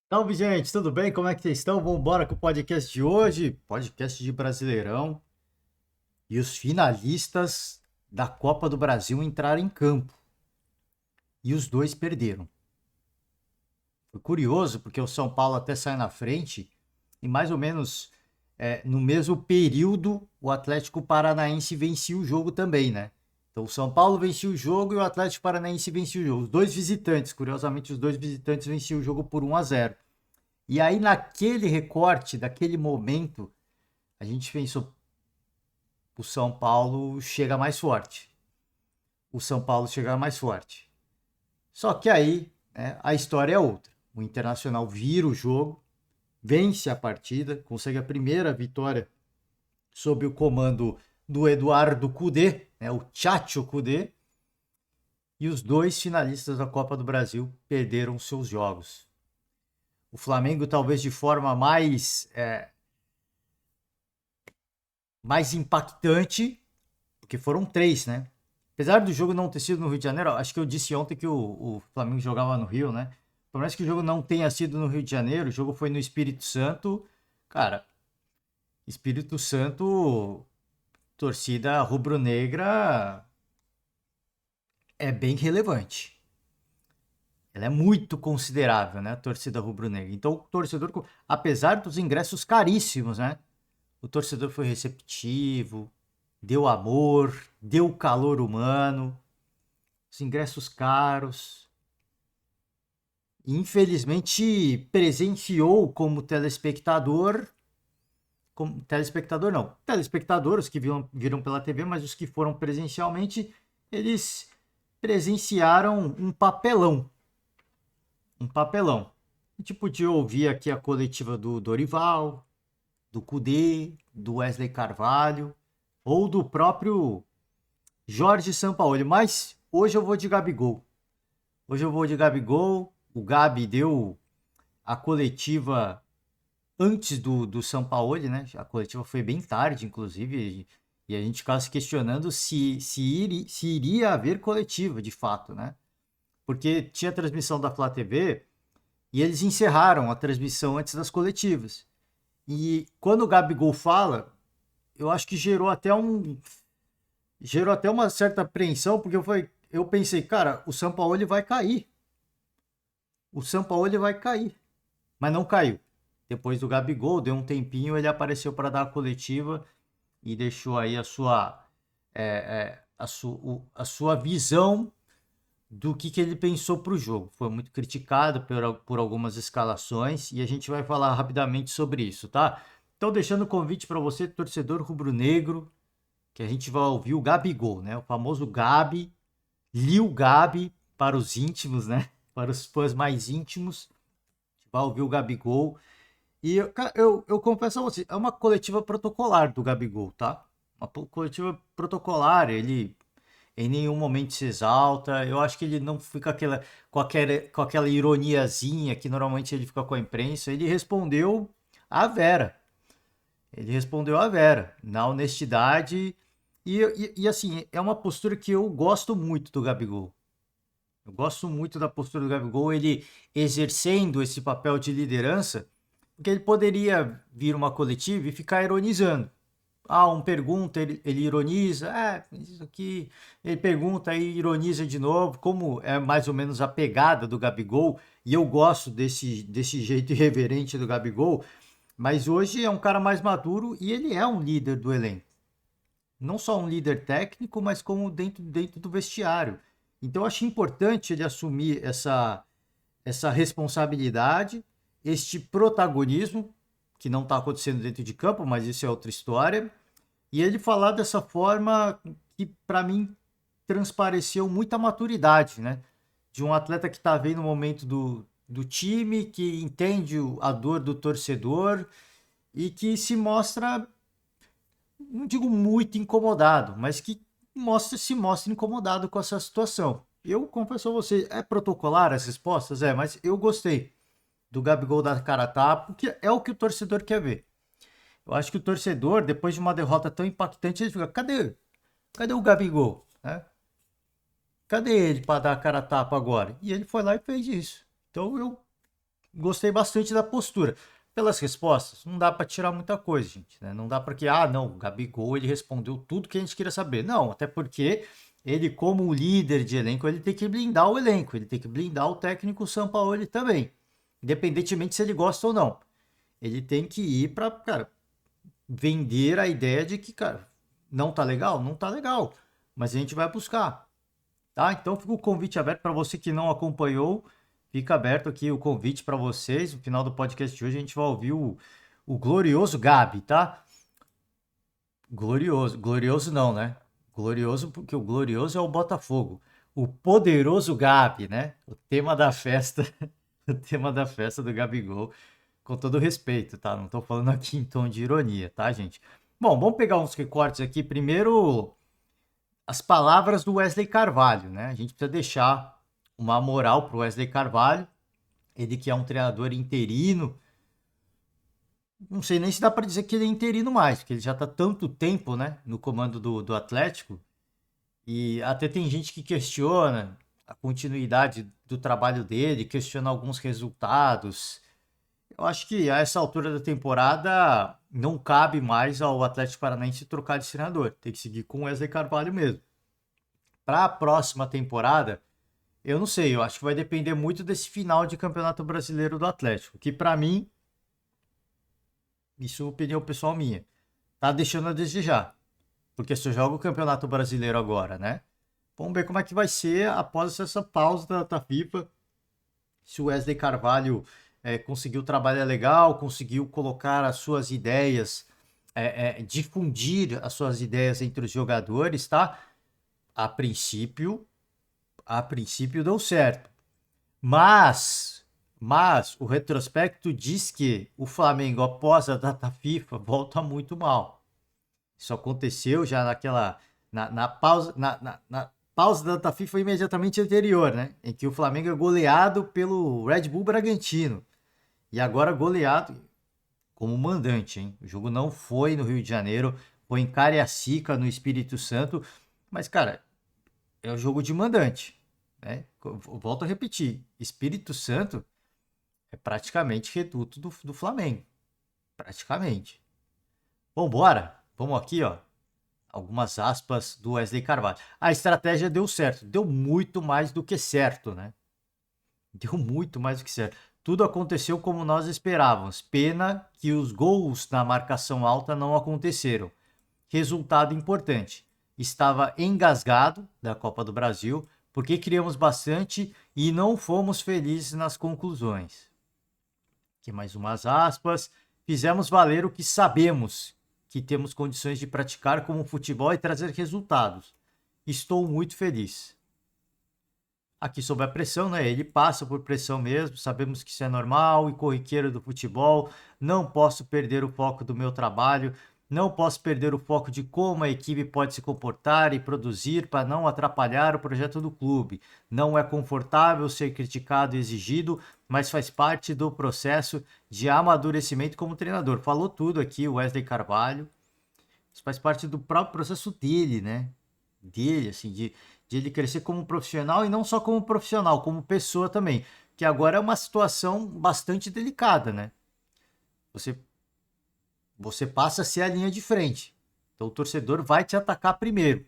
Salve, gente, tudo bem? Como é que vocês estão? Vamos embora com o podcast de hoje, podcast de Brasileirão. E os finalistas da Copa do Brasil entraram em campo. E os dois perderam. Foi curioso, porque o São Paulo até sai na frente, e mais ou menos no mesmo período, o Atlético Paranaense vencia o jogo também, né? Então o São Paulo vencia o jogo e o Atlético Paranaense vencia o jogo. Os dois visitantes, curiosamente, os dois visitantes venciam o jogo por 1-0. E aí, naquele recorte, daquele momento, a gente pensou, o São Paulo chega mais forte. O São Paulo chega mais forte. Só que aí, né, a história é outra. O Internacional vira o jogo, vence a partida, consegue a primeira vitória sob o comando do Eduardo Cudê, né, o Tchatcho Cudê, e os dois finalistas da Copa do Brasil perderam seus jogos. O Flamengo, talvez de forma mais impactante, porque foram três, né? Apesar do jogo não ter sido no Rio de Janeiro, acho que eu disse ontem que o Flamengo jogava no Rio, né? Por mais que o jogo não tenha sido no Rio de Janeiro, o jogo foi no Espírito Santo. Cara, Espírito Santo, torcida rubro-negra é bem relevante. Ela é muito considerável, né? A torcida rubro-negra. Então, o torcedor, apesar dos ingressos caríssimos, né? O torcedor foi receptivo, deu amor, deu calor humano, os ingressos caros. Infelizmente, presenciou como telespectador não, telespectadores que viram pela TV, mas os que foram presencialmente, eles presenciaram um papelão. A gente podia ouvir aqui a coletiva do Dorival, do Cudê, do Wesley Carvalho, ou do próprio Jorge Sampaoli, mas hoje eu vou de Gabigol. Hoje eu vou de Gabigol. O Gabi deu a coletiva antes do Sampaoli, né? A coletiva foi bem tarde, inclusive, e a gente ficava se questionando se iria haver coletiva, de fato, né? Porque tinha a transmissão da Flá TV e eles encerraram a transmissão antes das coletivas. E quando o Gabigol fala, eu acho que gerou até uma certa apreensão, porque eu pensei, cara, o Sampaoli vai cair. O Sampaoli vai cair. Mas não caiu. Depois do Gabigol, deu um tempinho, ele apareceu para dar a coletiva e deixou aí a sua visão do que ele pensou para o jogo. Foi muito criticado por algumas escalações e a gente vai falar rapidamente sobre isso, tá? Então, deixando o convite para você, torcedor rubro-negro, que a gente vai ouvir o Gabigol, né? O famoso Gabi, Lil Gabi para os íntimos, né? Para os fãs mais íntimos, a gente vai ouvir o Gabigol. E eu confesso a você, é uma coletiva protocolar do Gabigol, tá? Uma coletiva protocolar, ele em nenhum momento se exalta. Eu acho que ele não fica com aquela ironiazinha que normalmente ele fica com a imprensa. Ele respondeu a Vera. Ele respondeu a Vera, na honestidade. E assim, é uma postura que eu gosto muito do Gabigol. Eu gosto muito da postura do Gabigol, ele exercendo esse papel de liderança, porque ele poderia vir uma coletiva e ficar ironizando. Ah, um pergunta, ele ironiza, isso aqui, ele pergunta e ironiza de novo, como é mais ou menos a pegada do Gabigol, e eu gosto desse jeito irreverente do Gabigol, mas hoje é um cara mais maduro e ele é um líder do elenco. Não só um líder técnico, mas como dentro do vestiário. Então eu acho importante ele assumir essa responsabilidade, este protagonismo, que não está acontecendo dentro de campo, mas isso é outra história, e ele falar dessa forma que, para mim, transpareceu muita maturidade, né? De um atleta que está vendo o momento do time, que entende a dor do torcedor e que se mostra, não digo muito incomodado, mas que se mostra incomodado com essa situação. Eu confesso a você, é protocolar as respostas? É, mas eu gostei do Gabigol dar cara a tapa, porque é o que o torcedor quer ver. Eu acho que o torcedor, depois de uma derrota tão impactante, ele fica: cadê o Gabigol? Né? Cadê ele para dar a cara a tapa agora? E ele foi lá e fez isso. Então eu gostei bastante da postura. Pelas respostas, não dá para tirar muita coisa, gente, né? Não dá para que, não, o Gabigol, ele respondeu tudo que a gente queria saber. Não, até porque ele, como líder de elenco, ele tem que blindar o elenco, ele tem que blindar o técnico Sampaoli também, independentemente se ele gosta ou não. Ele tem que ir para, cara, vender a ideia de que, cara, não tá legal? Não tá legal, mas a gente vai buscar, tá? Então fica o convite aberto para você que não acompanhou. Fica aberto aqui o convite para vocês. No final do podcast de hoje a gente vai ouvir o glorioso Gabi, tá? Glorioso. Glorioso não, né? Glorioso porque o glorioso é o Botafogo. O poderoso Gabi, né? O tema da festa, o tema da festa do Gabigol. Com todo respeito, tá? Não tô falando aqui em tom de ironia, tá, gente? Bom, vamos pegar uns recortes aqui. Primeiro, as palavras do Wesley Carvalho, né? A gente precisa deixar uma moral pro Wesley Carvalho. Ele que é um treinador interino. Não sei nem se dá para dizer que ele é interino mais, porque ele já tá tanto tempo, né, no comando do Atlético. E até tem gente que questiona a continuidade do trabalho dele, questiona alguns resultados. Eu acho que a essa altura da temporada não cabe mais ao Atlético Paranaense trocar de treinador. Tem que seguir com o Wesley Carvalho mesmo. Para a próxima temporada, eu não sei, eu acho que vai depender muito desse final de Campeonato Brasileiro do Atlético, que para mim, isso é opinião pessoal minha, tá deixando a desejar. Porque só joga o Campeonato Brasileiro agora, né? Vamos ver como é que vai ser após essa pausa da FIFA. Se o Wesley Carvalho conseguiu trabalhar legal, conseguiu colocar as suas ideias, difundir as suas ideias entre os jogadores, tá? A princípio deu certo. Mas o retrospecto diz que o Flamengo, após a data FIFA, volta muito mal. Isso aconteceu já na pausa, na pausa da data FIFA imediatamente anterior, né? Em que o Flamengo é goleado pelo Red Bull Bragantino. E agora goleado como mandante, hein? O jogo não foi no Rio de Janeiro, foi em Cariacica, no Espírito Santo. Mas, cara, é o jogo de mandante, né? Volto a repetir, Espírito Santo é praticamente reduto do Flamengo. Praticamente. Vambora. Vamos aqui, ó. Algumas aspas do Wesley Carvalho. A estratégia deu certo. Deu muito mais do que certo, né? Deu muito mais do que certo. Tudo aconteceu como nós esperávamos. Pena que os gols na marcação alta não aconteceram. Resultado importante. Estava engasgado da Copa do Brasil, porque criamos bastante e não fomos felizes nas conclusões. Aqui mais umas aspas. Fizemos valer o que sabemos que temos condições de praticar como futebol e trazer resultados. Estou muito feliz. Aqui sob a pressão, né? Ele passa por pressão mesmo, sabemos que isso é normal e corriqueiro do futebol. Não posso perder o foco do meu trabalho, não posso perder o foco de como a equipe pode se comportar e produzir para não atrapalhar o projeto do clube. Não é confortável ser criticado e exigido, mas faz parte do processo de amadurecimento como treinador. Falou tudo aqui o Wesley Carvalho. Isso faz parte do próprio processo dele, né? Dele, assim, de ele crescer como profissional e não só como profissional, como pessoa também. Que agora é uma situação bastante delicada, né? Você passa a ser a linha de frente. Então o torcedor vai te atacar primeiro.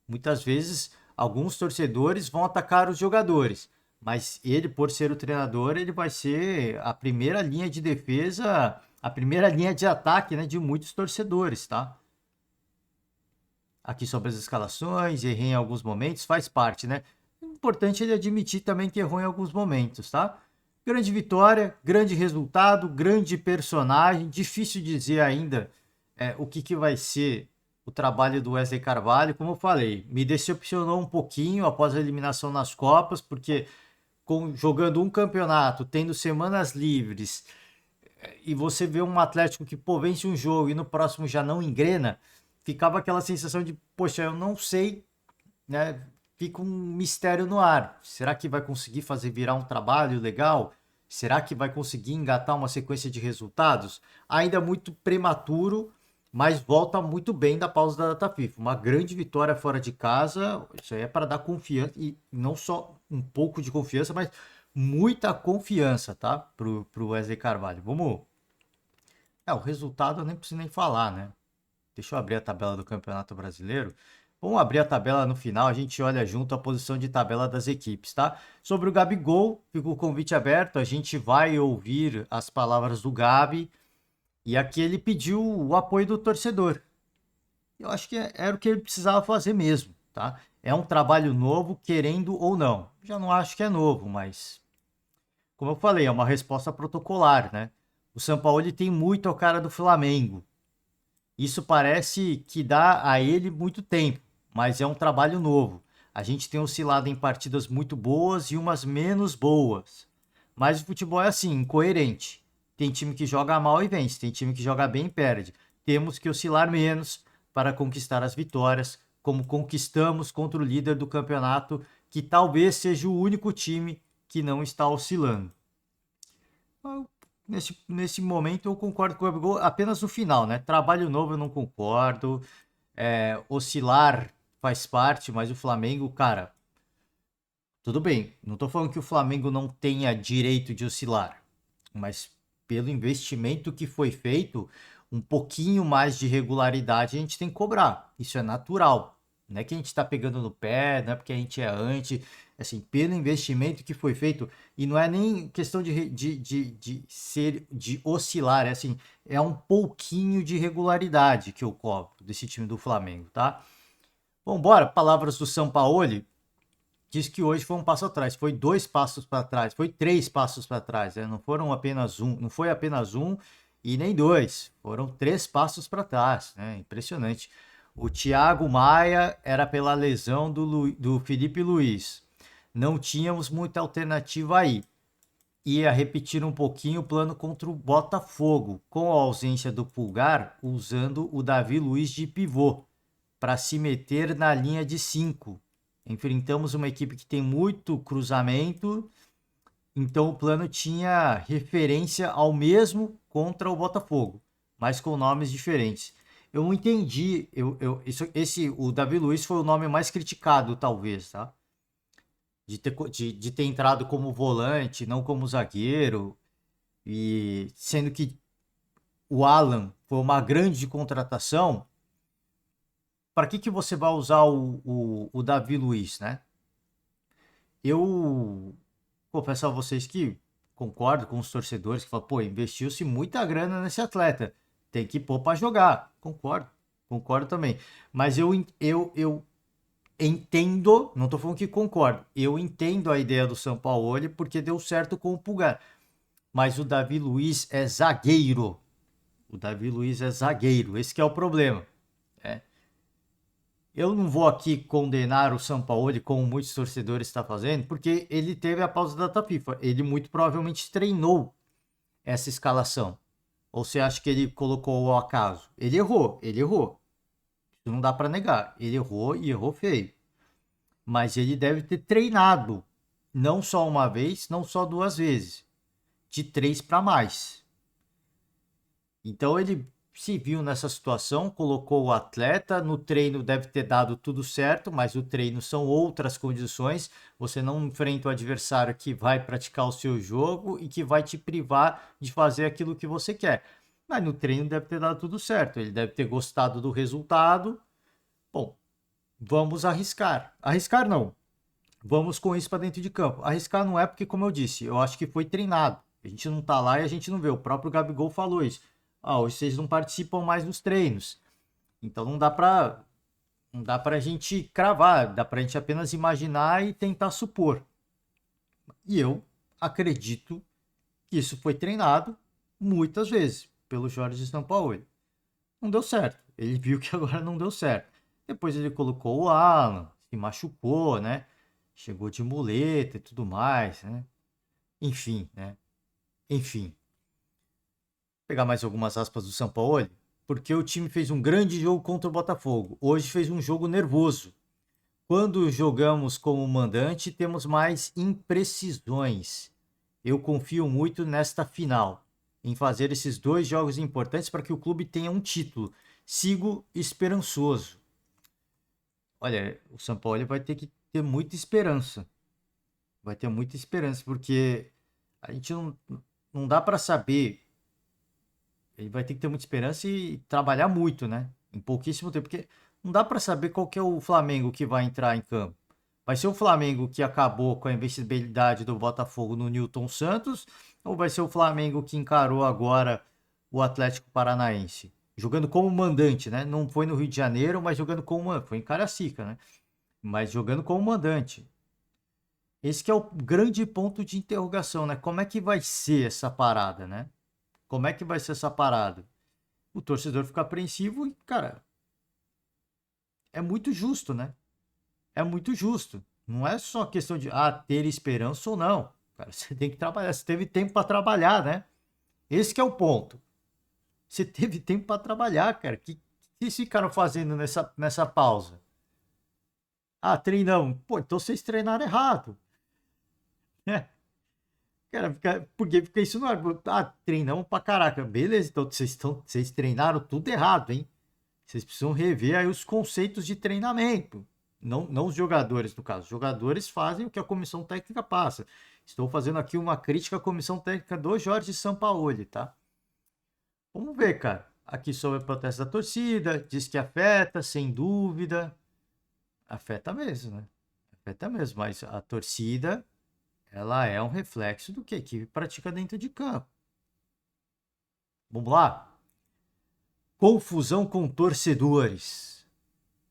Muitas vezes, alguns torcedores vão atacar os jogadores. Mas ele, por ser o treinador, ele vai ser a primeira linha de defesa, a primeira linha de ataque, né, de muitos torcedores, tá? Aqui sobre as escalações, errei em alguns momentos, faz parte, né? O importante é ele admitir também que errou em alguns momentos, tá? Grande vitória, grande resultado, grande personagem. Difícil dizer ainda o que vai ser o trabalho do Wesley Carvalho. Como eu falei, me decepcionou um pouquinho após a eliminação nas Copas, porque jogando um campeonato, tendo semanas livres, e você vê um Atlético que, pô, vence um jogo e no próximo já não engrena, ficava aquela sensação de, poxa, eu não sei, né? Fica um mistério no ar. Será que vai conseguir fazer virar um trabalho legal? Será que vai conseguir engatar uma sequência de resultados? Ainda muito prematuro, mas volta muito bem da pausa da data FIFA. Uma grande vitória fora de casa, isso aí é para dar confiança, e não só um pouco de confiança, mas muita confiança, tá? Pro Wesley Carvalho. Vamos. O resultado eu nem preciso nem falar, né? Deixa eu abrir a tabela do Campeonato Brasileiro. Vamos abrir a tabela no final, a gente olha junto a posição de tabela das equipes, tá? Sobre o Gabigol, fica o convite aberto, a gente vai ouvir as palavras do Gabi e aqui ele pediu o apoio do torcedor. Eu acho que era o que ele precisava fazer mesmo, tá? É um trabalho novo, querendo ou não. Já não acho que é novo, mas como eu falei, é uma resposta protocolar, né? O Sampaoli tem muito a cara do Flamengo. Isso parece que dá a ele muito tempo, mas é um trabalho novo. A gente tem oscilado em partidas muito boas e umas menos boas. Mas o futebol é assim, incoerente. Tem time que joga mal e vence, tem time que joga bem e perde. Temos que oscilar menos para conquistar as vitórias, como conquistamos contra o líder do campeonato, que talvez seja o único time que não está oscilando. Nesse momento eu concordo com o Gabigol apenas no final, né? Trabalho novo eu não concordo. Oscilar faz parte, mas o Flamengo, cara, tudo bem. Não tô falando que o Flamengo não tenha direito de oscilar, mas pelo investimento que foi feito, um pouquinho mais de regularidade a gente tem que cobrar. Isso é natural. Não é que a gente está pegando no pé, não é porque a gente é anti, assim, pelo investimento que foi feito, e não é nem questão de oscilar, é assim, é um pouquinho de regularidade que eu cobro desse time do Flamengo, tá? Bom, bora, palavras do Sampaoli, diz que hoje foi um passo atrás, foi 2 passos para trás, foi 3 passos para trás, né? Não foram apenas um, não foi apenas um e nem dois, foram 3 passos para trás, né? Impressionante. O Thiago Maia era pela lesão do Felipe Luiz. Não tínhamos muita alternativa aí. Ia repetir um pouquinho o plano contra o Botafogo, com a ausência do Pulgar, usando o Davi Luiz de pivô, para se meter na linha de 5. Enfrentamos uma equipe que tem muito cruzamento, então o plano tinha referência ao mesmo contra o Botafogo, mas com nomes diferentes. Eu não entendi. O Davi Luiz foi o nome mais criticado, talvez, tá? De ter entrado como volante, não como zagueiro, e sendo que o Alan foi uma grande contratação. Para que você vai usar o Davi Luiz, né? Eu confesso a vocês que concordo com os torcedores que falam, pô, investiu-se muita grana nesse atleta, tem que pôr para jogar. Concordo também. Mas eu entendo, não tô falando que concordo, eu entendo a ideia do Sampaoli porque deu certo com o Pulgar. Mas o Davi Luiz é zagueiro. O Davi Luiz é zagueiro, esse que é o problema. É. Eu não vou aqui condenar o Sampaoli, como muitos torcedores estão fazendo, porque ele teve a pausa da data FIFA. Ele muito provavelmente treinou essa escalação. Ou você acha que ele colocou ao acaso? Ele errou. Isso não dá para negar. Ele errou e errou feio. Mas ele deve ter treinado, não só uma vez, não só 2 vezes, de 3 para mais. Então ele se viu nessa situação, colocou o atleta, no treino deve ter dado tudo certo, mas o treino são outras condições, você não enfrenta o adversário que vai praticar o seu jogo e que vai te privar de fazer aquilo que você quer. Mas no treino deve ter dado tudo certo, ele deve ter gostado do resultado. Bom, vamos arriscar. Arriscar não. Vamos com isso para dentro de campo. Arriscar não é porque, como eu disse, eu acho que foi treinado. A gente não tá lá e a gente não vê. O próprio Gabigol falou isso. Hoje vocês não participam mais dos treinos. Então não dá pra gente cravar, dá pra gente apenas imaginar e tentar supor. E eu acredito que isso foi treinado muitas vezes pelo Jorge Sampaoli. Não deu certo. Ele viu que agora não deu certo. Depois ele colocou o Alan, se machucou, né? Chegou de muleta e tudo mais, né? Enfim, né? Enfim. Vou pegar mais algumas aspas do Sampaoli. Porque o time fez um grande jogo contra o Botafogo. Hoje fez um jogo nervoso. Quando jogamos como mandante, temos mais imprecisões. Eu confio muito nesta final, em fazer esses 2 jogos importantes para que o clube tenha um título. Sigo esperançoso. Olha, o Sampaoli vai ter que ter muita esperança. Vai ter muita esperança, porque a gente não dá para saber. Ele vai ter que ter muita esperança e trabalhar muito, né? Em pouquíssimo tempo, porque não dá para saber qual que é o Flamengo que vai entrar em campo. Vai ser o Flamengo que acabou com a invencibilidade do Botafogo no Newton Santos, ou vai ser o Flamengo que encarou agora o Atlético Paranaense? Jogando como mandante, né? Não foi no Rio de Janeiro, mas jogando como. Foi em Cariacica, né? Mas jogando como mandante. Esse que é o grande ponto de interrogação, né? Como é que vai ser essa parada, né? Como é que vai ser essa parada? O torcedor fica apreensivo e, cara, é muito justo, né? É muito justo. Não é só questão de ter esperança ou não. Cara, você tem que trabalhar. Você teve tempo para trabalhar, né? Esse que é o ponto. Você teve tempo para trabalhar, cara. Que vocês ficaram fazendo nessa pausa? Treinamos. Pô, então vocês treinaram errado, né? Cara, porque fica isso no ar. Treinamos pra caraca. Beleza, então vocês treinaram tudo errado, hein? Vocês precisam rever aí os conceitos de treinamento. Não os jogadores, no caso. Os jogadores fazem o que a comissão técnica passa. Estou fazendo aqui uma crítica à comissão técnica do Jorge Sampaoli, tá? Vamos ver, cara. Aqui sobre o protesto da torcida, diz que afeta, sem dúvida. Afeta mesmo, né? Afeta mesmo, mas a torcida, ela é um reflexo do que a equipe pratica dentro de campo. Vamos lá? Confusão com torcedores.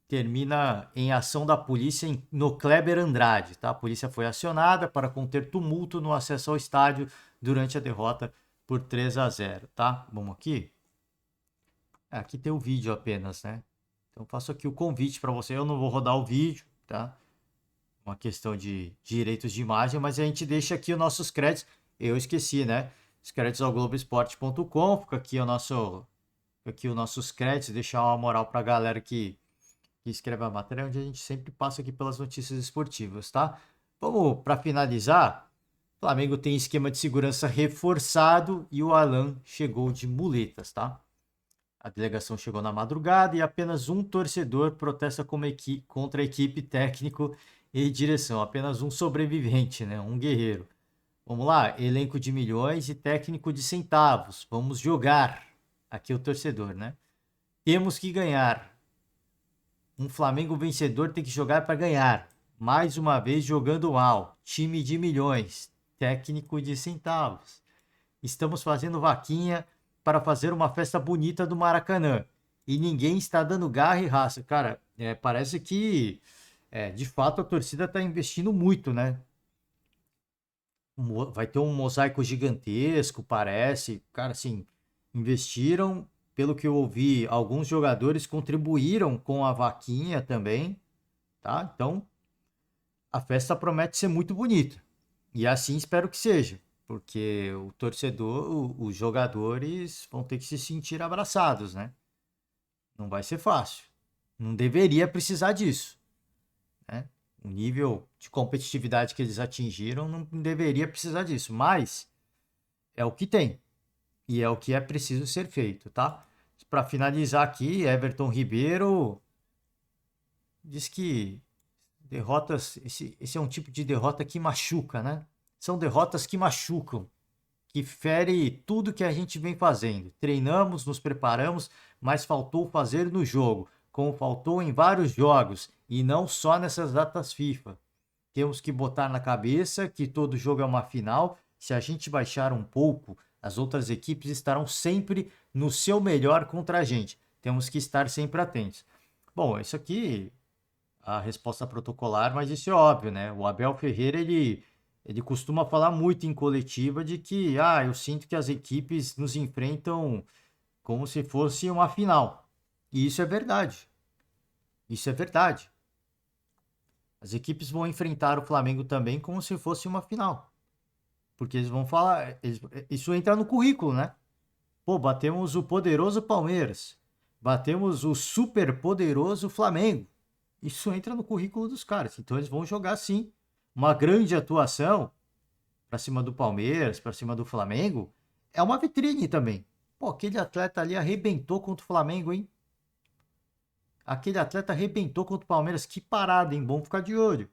Termina em ação da polícia no Kleber Andrade, tá? A polícia foi acionada para conter tumulto no acesso ao estádio durante a derrota por 3-0, tá? Vamos aqui? Aqui tem o vídeo apenas, né? Então faço aqui o convite para você. Eu não vou rodar o vídeo, tá? Uma questão de direitos de imagem, mas a gente deixa aqui os nossos créditos. Eu esqueci, né? Os créditos ao Globoesporte.com. Fica aqui os nossos créditos, deixar uma moral para a galera que escreve a matéria, onde a gente sempre passa aqui pelas notícias esportivas, tá? Vamos para finalizar. O Flamengo tem esquema de segurança reforçado e o Alan chegou de muletas, tá? A delegação chegou na madrugada e apenas um torcedor protesta contra a equipe, técnico e direção. Apenas um sobrevivente, né? Um guerreiro. Vamos lá, elenco de milhões e técnico de centavos. Vamos jogar. Aqui é o torcedor, né? Temos que ganhar. Um Flamengo vencedor tem que jogar para ganhar. Mais uma vez jogando mal. Time de milhões. Técnico de centavos. Estamos fazendo vaquinha para fazer uma festa bonita do Maracanã. E ninguém está dando garra e raça. Cara, parece que de fato a torcida está investindo muito, né? Vai ter um mosaico gigantesco, parece. Cara, assim, investiram. Pelo que eu ouvi, alguns jogadores contribuíram com a vaquinha também, tá? Então, a festa promete ser muito bonita. E assim espero que seja, porque o torcedor, os jogadores vão ter que se sentir abraçados, né? Não vai ser fácil. Não deveria precisar disso, né? O nível de competitividade que eles atingiram não deveria precisar disso, mas é o que tem e é o que é preciso ser feito, tá? Para finalizar aqui, Everton Ribeiro diz que derrotas, esse é um tipo de derrota que machuca, né? São derrotas que machucam, que fere tudo que a gente vem fazendo. Treinamos, nos preparamos, mas faltou fazer no jogo, como faltou em vários jogos e não só nessas datas FIFA. Temos que botar na cabeça que todo jogo é uma final. Se a gente baixar um pouco, as outras equipes estarão sempre no seu melhor contra a gente. Temos que estar sempre atentos. Bom, isso aqui a resposta protocolar, mas isso é óbvio, né? O Abel Ferreira, ele costuma falar muito em coletiva de que, eu sinto que as equipes nos enfrentam como se fosse uma final. E isso é verdade. Isso é verdade. As equipes vão enfrentar o Flamengo também como se fosse uma final. Porque eles vão falar, isso entra no currículo, né? Pô, batemos o poderoso Palmeiras. Batemos o super poderoso Flamengo. Isso entra no currículo dos caras. Então eles vão jogar sim uma grande atuação para cima do Palmeiras, para cima do Flamengo. É uma vitrine também. Pô, aquele atleta ali arrebentou contra o Flamengo, hein? Aquele atleta arrebentou contra o Palmeiras. Que parada, hein? Bom ficar de olho.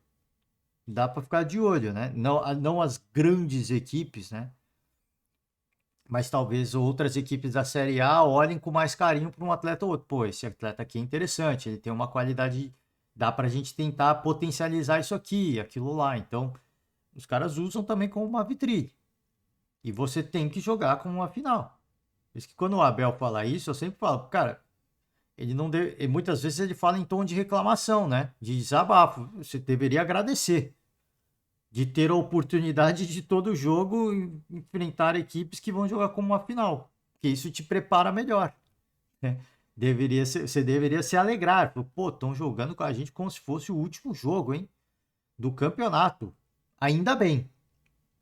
dá para ficar de olho, né? Não as grandes equipes, né? Mas talvez outras equipes da Série A olhem com mais carinho para um atleta ou outro. Pô, esse atleta aqui é interessante, ele tem uma qualidade, dá para a gente tentar potencializar isso aqui, aquilo lá. Então, os caras usam também como uma vitrine. E você tem que jogar como uma final. Por isso que quando o Abel fala isso, eu sempre falo, cara, ele não deve, e muitas vezes ele fala em tom de reclamação, né? De desabafo. Você deveria agradecer de ter a oportunidade de todo jogo enfrentar equipes que vão jogar como uma final, porque isso te prepara melhor, né? Você deveria se alegrar. Pô, estão jogando com a gente como se fosse o último jogo, hein, do campeonato. Ainda bem,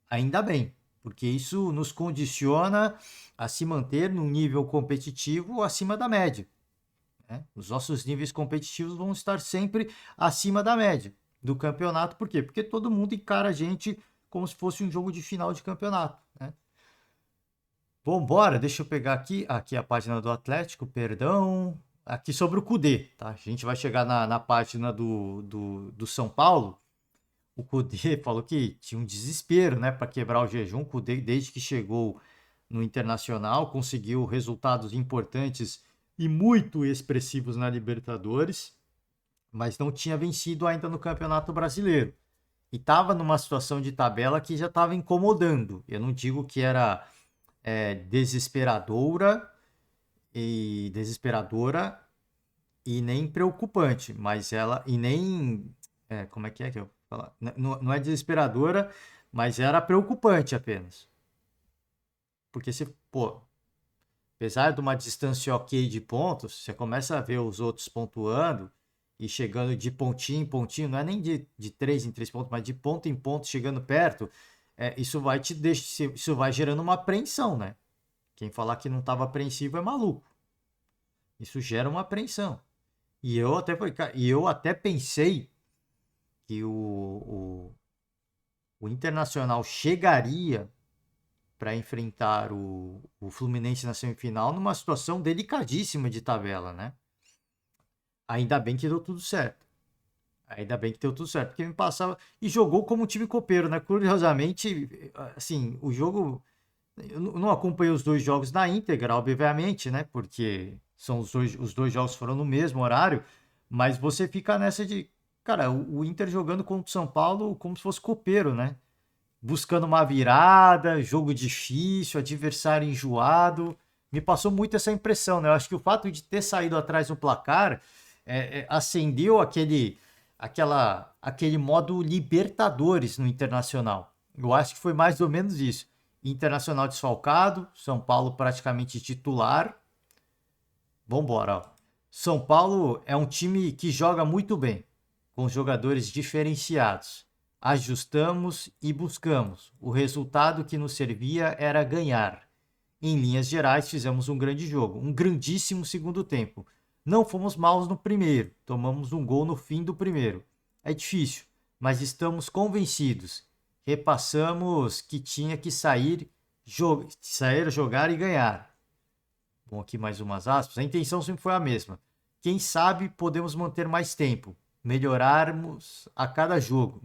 ainda bem, porque isso nos condiciona a se manter num nível competitivo acima da média, né? Os nossos níveis competitivos vão estar sempre acima da média do campeonato. Por quê? Porque todo mundo encara a gente como se fosse um jogo de final de campeonato, né? Vambora, deixa eu pegar aqui a página do Atlético, perdão. Aqui sobre o Cudê, tá? A gente vai chegar na página do São Paulo. O Cudê falou que tinha um desespero, né, para quebrar o jejum. O Cudê, desde que chegou no Internacional, conseguiu resultados importantes e muito expressivos na Libertadores, mas não tinha vencido ainda no Campeonato Brasileiro. E estava numa situação de tabela que já estava incomodando. Eu não digo que era desesperadora e nem preocupante, mas ela e nem como é que eu vou falar? Não é desesperadora, mas era preocupante apenas. Porque se, pô, apesar de uma distância ok de pontos, você começa a ver os outros pontuando e chegando de pontinho em pontinho, não é nem de 3 em 3 pontos, mas de ponto em ponto, chegando perto, isso vai te deixar, isso vai gerando uma apreensão, né? Quem falar que não estava apreensivo é maluco. Isso gera uma apreensão. E eu até pensei que o Internacional chegaria para enfrentar o Fluminense na semifinal numa situação delicadíssima de tabela, né? Ainda bem que deu tudo certo. Ainda bem que deu tudo certo, porque me passava e jogou como um time copeiro, né? Curiosamente, assim, o jogo eu não acompanhei os dois jogos na íntegra, obviamente, né? Porque os dois jogos foram no mesmo horário, mas você fica nessa de, cara, o Inter jogando contra o São Paulo como se fosse copeiro, né? Buscando uma virada, jogo difícil, adversário enjoado. Me passou muito essa impressão, né? Eu acho que o fato de ter saído atrás no placar acendeu aquele modo Libertadores no Internacional. Eu acho que foi mais ou menos isso. Internacional desfalcado, São Paulo praticamente titular. Vambora, ó. São Paulo é um time que joga muito bem, com jogadores diferenciados. Ajustamos e buscamos. O resultado que nos servia era ganhar. Em linhas gerais, fizemos um grande jogo, um grandíssimo segundo tempo. Não fomos maus no primeiro, tomamos um gol no fim do primeiro. É difícil, mas estamos convencidos. Repassamos que tinha que sair, jogar e ganhar. Bom, aqui mais umas aspas. A intenção sempre foi a mesma. Quem sabe podemos manter mais tempo. Melhoramos a cada jogo.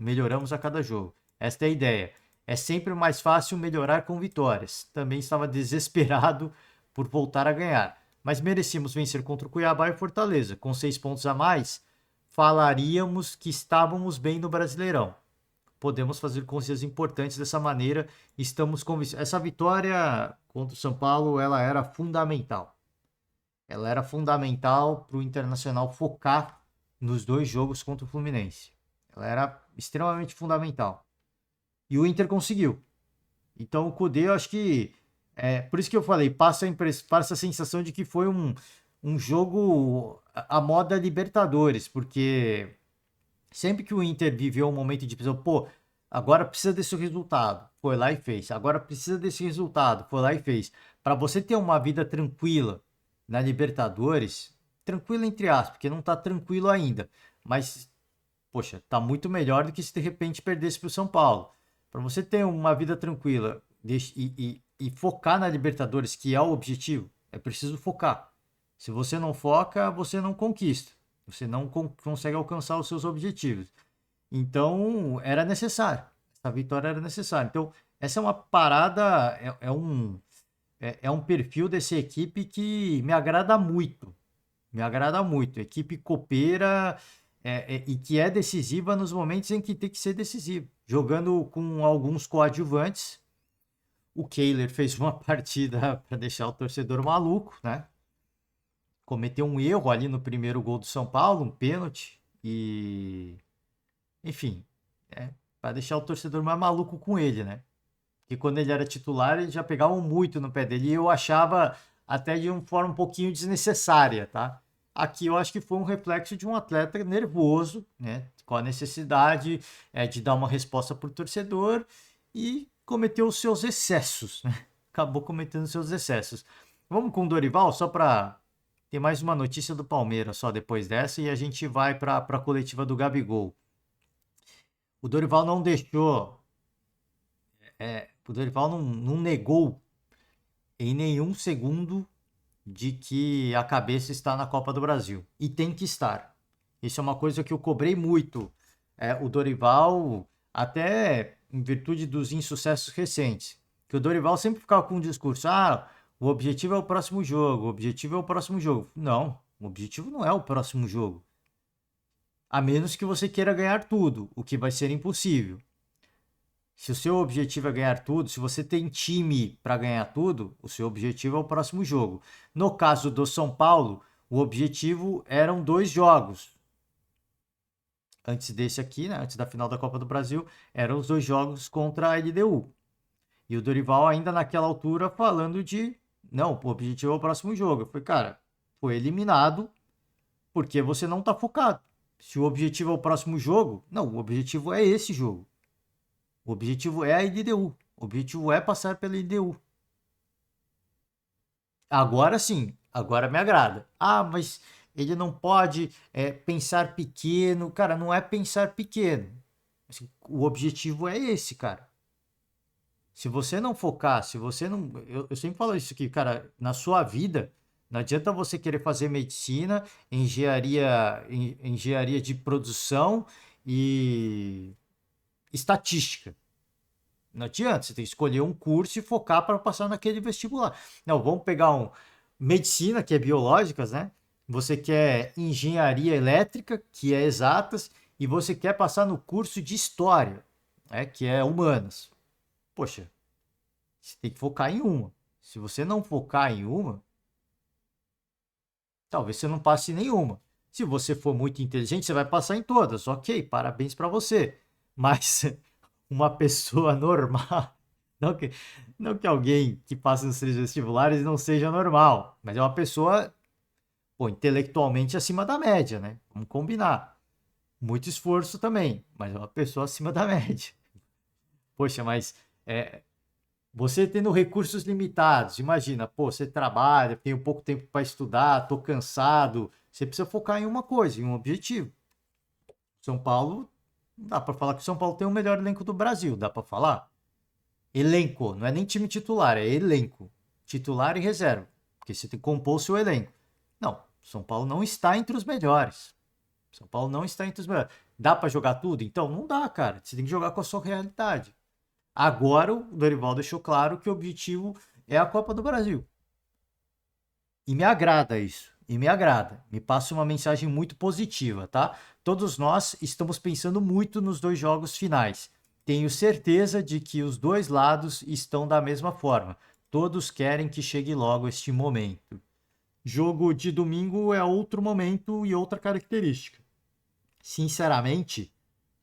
Esta é a ideia. É sempre mais fácil melhorar com vitórias. Também estava desesperado por voltar a ganhar. Mas merecíamos vencer contra o Cuiabá e Fortaleza. Com 6 pontos a mais, falaríamos que estávamos bem no Brasileirão. Podemos fazer coisas importantes dessa maneira. Estamos convencidos. Essa vitória contra o São Paulo, ela era fundamental. Ela era fundamental para o Internacional focar nos dois jogos contra o Fluminense. Ela era extremamente fundamental. E o Inter conseguiu. Então o Cudê, eu acho que por isso que eu falei, passa a sensação de que foi um jogo à moda Libertadores, porque sempre que o Inter viveu um momento de pressão, pô, agora precisa desse resultado, foi lá e fez. Agora precisa desse resultado, foi lá e fez. Para você ter uma vida tranquila na Libertadores, tranquila entre aspas, porque não tá tranquilo ainda, mas poxa, tá muito melhor do que se de repente perdesse para o São Paulo. Para você ter uma vida tranquila e focar na Libertadores, que é o objetivo, é preciso focar. Se você não foca, você não conquista. Você não consegue alcançar os seus objetivos. Então, era necessário. Essa vitória era necessária. Então, essa é uma parada, é um perfil dessa equipe que me agrada muito. Me agrada muito. Equipe copeira e que é decisiva nos momentos em que tem que ser decisivo. Jogando com alguns coadjuvantes. O Kehler fez uma partida para deixar o torcedor maluco, né? Cometeu um erro ali no primeiro gol do São Paulo, um pênalti. E, enfim, para deixar o torcedor mais maluco com ele, né? Que quando ele era titular, eles já pegavam muito no pé dele e eu achava até de uma forma um pouquinho desnecessária, tá? Aqui eu acho que foi um reflexo de um atleta nervoso, né? Com a necessidade de dar uma resposta para o torcedor e cometeu os seus excessos, né? Acabou cometendo os seus excessos. Vamos com o Dorival, só para ter mais uma notícia do Palmeiras só depois dessa e a gente vai para a coletiva do Gabigol. O Dorival não deixou, o Dorival não negou em nenhum segundo de que a cabeça está na Copa do Brasil. E tem que estar. Isso é uma coisa que eu cobrei muito. O Dorival, até em virtude dos insucessos recentes, que o Dorival sempre ficava com um discurso: o objetivo é o próximo jogo, o objetivo é o próximo jogo. Não, o objetivo não é o próximo jogo. A menos que você queira ganhar tudo, o que vai ser impossível. Se o seu objetivo é ganhar tudo, se você tem time para ganhar tudo, o seu objetivo é o próximo jogo. No caso do São Paulo, o objetivo eram 2 jogos. Antes desse aqui, né, antes da final da Copa do Brasil, eram os 2 jogos contra a LDU. E o Dorival ainda naquela altura falando de, não, o objetivo é o próximo jogo. Eu falei, cara, foi eliminado porque você não está focado. Se o objetivo é o próximo jogo, não, o objetivo é esse jogo. O objetivo é a LDU. O objetivo é passar pela LDU. Agora sim, agora me agrada. Mas ele não pode pensar pequeno. Cara, não é pensar pequeno. Assim, o objetivo é esse, cara. Se você não focar, se você não. Eu sempre falo isso aqui, cara, na sua vida, não adianta você querer fazer medicina, engenharia de produção e estatística. Não adianta, você tem que escolher um curso e focar para passar naquele vestibular. Não, vamos pegar medicina, que é biológicas, né? Você quer engenharia elétrica, que é exatas, e você quer passar no curso de história, né? Que é humanas. Poxa, você tem que focar em uma. Se você não focar em uma, talvez você não passe em nenhuma. Se você for muito inteligente, você vai passar em todas. Ok, parabéns para você. Mas uma pessoa normal. Não que, não que alguém que passe nos 3 vestibulares não seja normal, mas é uma pessoa, pô, intelectualmente acima da média, né? Vamos combinar. Muito esforço também, mas é uma pessoa acima da média. Poxa, mas você tendo recursos limitados, imagina, pô, você trabalha, tem pouco tempo para estudar, tô cansado, você precisa focar em uma coisa, em um objetivo. São Paulo, dá para falar que o São Paulo tem o melhor elenco do Brasil, dá para falar? Elenco, não é nem time titular, é elenco. Titular e reserva. Porque você tem que compor o seu elenco. Não, São Paulo não está entre os melhores. São Paulo não está entre os melhores. Dá para jogar tudo? Então não dá, cara. Você tem que jogar com a sua realidade. Agora o Dorival deixou claro que o objetivo é a Copa do Brasil. E me agrada isso. E me agrada. Me passa uma mensagem muito positiva, tá? Todos nós estamos pensando muito nos 2 jogos finais. Tenho certeza de que os 2 lados estão da mesma forma. Todos querem que chegue logo este momento. Jogo de domingo é outro momento e outra característica. Sinceramente,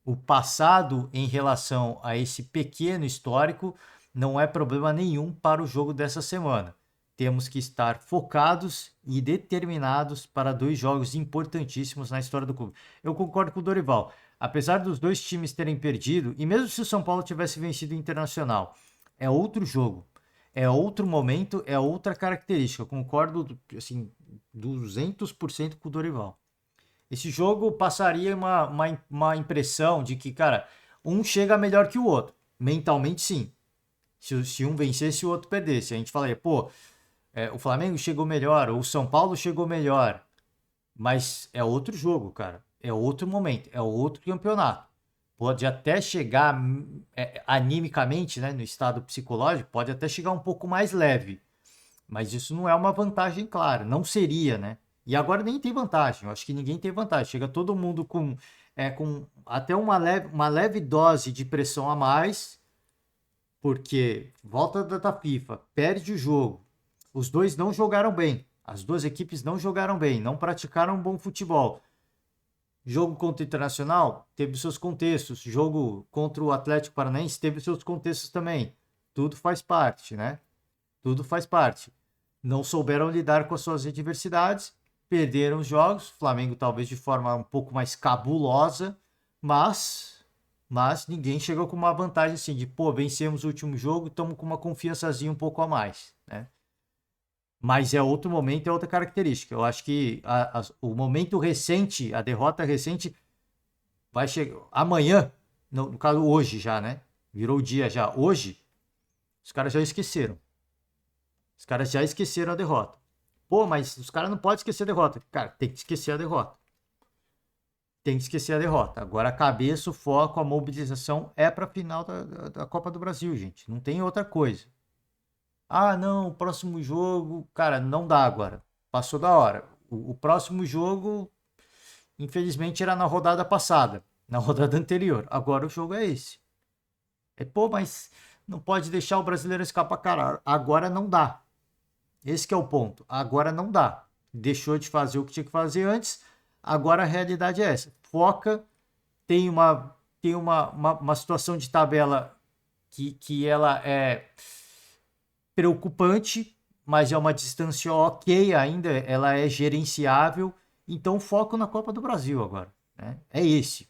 o passado em relação a esse pequeno histórico não é problema nenhum para o jogo dessa semana. Temos que estar focados e determinados para 2 jogos importantíssimos na história do clube. Eu concordo com o Dorival. Apesar dos 2 times terem perdido, e mesmo se o São Paulo tivesse vencido o Internacional, é outro jogo, é outro momento, é outra característica. Eu concordo assim, 200% com o Dorival. Esse jogo passaria uma impressão de que, cara, um chega melhor que o outro. Mentalmente, sim. Se um vencesse, o outro perdesse. A gente falaria, pô, o Flamengo chegou melhor, ou o São Paulo chegou melhor. Mas é outro jogo, cara. É outro momento, é outro campeonato. pode até chegar animicamente, né, no estado psicológico, pode até chegar um pouco mais leve, mas isso não é uma vantagem clara, não seria, né? E agora nem tem vantagem, eu acho que ninguém tem vantagem, chega todo mundo com até uma leve dose de pressão a mais, porque volta da FIFA, perde o jogo, os dois não jogaram bem, as duas equipes não jogaram bem, não praticaram um bom futebol. Jogo contra o Internacional teve seus contextos. Jogo contra o Atlético Paranaense teve seus contextos também. Tudo faz parte, né? Tudo faz parte. Não souberam lidar com as suas adversidades, perderam os jogos. Flamengo talvez de forma um pouco mais cabulosa, mas ninguém chegou com uma vantagem assim de, pô, vencemos o último jogo, estamos com uma confiançazinha um pouco a mais, né? Mas é outro momento, é outra característica. Eu acho que o momento recente, a derrota recente, vai chegar amanhã, no caso hoje já, né? Virou o dia já. Hoje, os caras já esqueceram. Os caras já esqueceram a derrota. Pô, mas os caras não podem esquecer a derrota. Cara, tem que esquecer a derrota. Tem que esquecer a derrota. Agora a cabeça, o foco, a mobilização é para a final da Copa do Brasil, gente. Não tem outra coisa. Ah, não, o próximo jogo, cara, não dá agora. Passou da hora. O próximo jogo, infelizmente, era na rodada passada, na rodada anterior. Agora o jogo é esse. Pô, mas não pode deixar o brasileiro escapar, cara. Agora não dá. Esse que é o ponto. Agora não dá. Deixou de fazer o que tinha que fazer antes. Agora a realidade é essa. Foca, tem uma situação de tabela que ela é preocupante, mas é uma distância ok ainda, ela é gerenciável. Então, foco na Copa do Brasil agora, né? É esse.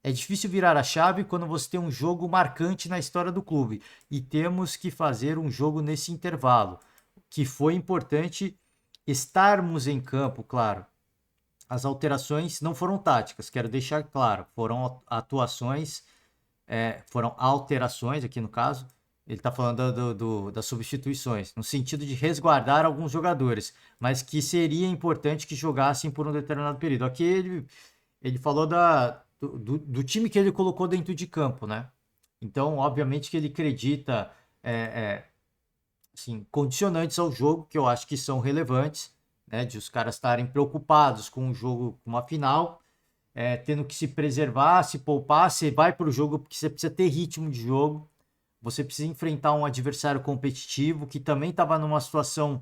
É difícil virar a chave quando você tem um jogo marcante na história do clube. E temos que fazer um jogo nesse intervalo, que foi importante estarmos em campo, claro. As alterações não foram táticas, quero deixar claro, foram atuações, foram alterações aqui no caso. Ele está falando das substituições, no sentido de resguardar alguns jogadores, mas que seria importante que jogassem por um determinado período. Aqui ele falou do time que ele colocou dentro de campo, né? Então, obviamente que ele acredita assim, condicionantes ao jogo, que eu acho que são relevantes, né? De os caras estarem preocupados com o jogo, com uma final, tendo que se preservar, se poupar. Você vai para o jogo porque você precisa ter ritmo de jogo, você precisa enfrentar um adversário competitivo que também estava numa situação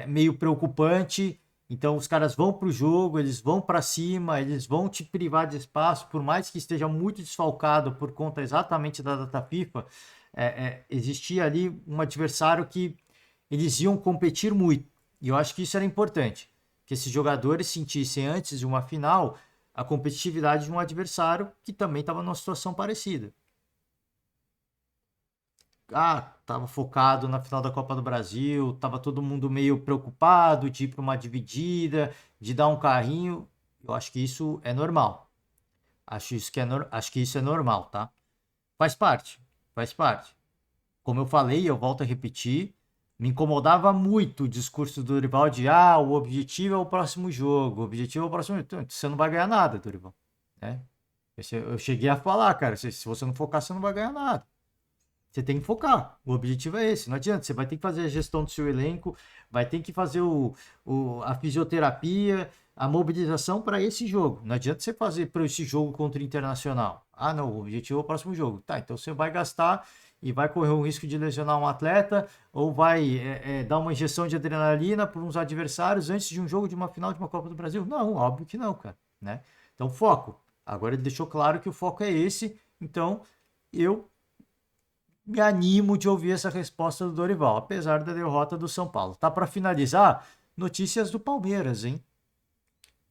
meio preocupante. Então os caras vão para o jogo, eles vão para cima, eles vão te privar de espaço, por mais que esteja muito desfalcado por conta exatamente da data FIFA. Existia ali um adversário que eles iam competir muito. E eu acho que isso era importante, que esses jogadores sentissem antes de uma final a competitividade de um adversário que também estava numa situação parecida. Tava focado na final da Copa do Brasil, tava todo mundo meio preocupado de ir para uma dividida, de dar um carrinho. Eu acho que isso é normal. Acho que isso é normal, tá? Faz parte, faz parte. Como eu falei, eu volto a repetir, me incomodava muito o discurso do Dorival de o objetivo é o próximo jogo, o objetivo é o próximo jogo. Então, você não vai ganhar nada, Dorival, né? Eu cheguei a falar, cara, se você não focar, você não vai ganhar nada. Você tem que focar. O objetivo é esse. Não adianta. Você vai ter que fazer a gestão do seu elenco, vai ter que fazer a fisioterapia, a mobilização para esse jogo. Não adianta você fazer para esse jogo contra o Internacional. Não, o objetivo é o próximo jogo. Tá, então você vai gastar e vai correr o risco de lesionar um atleta ou vai dar uma injeção de adrenalina para uns adversários antes de um jogo de uma final de uma Copa do Brasil? Não, óbvio que não, cara. Né? Então, foco. Agora ele deixou claro que o foco é esse. Então, eu me animo de ouvir essa resposta do Dorival, apesar da derrota do São Paulo. Tá para finalizar, notícias do Palmeiras, hein?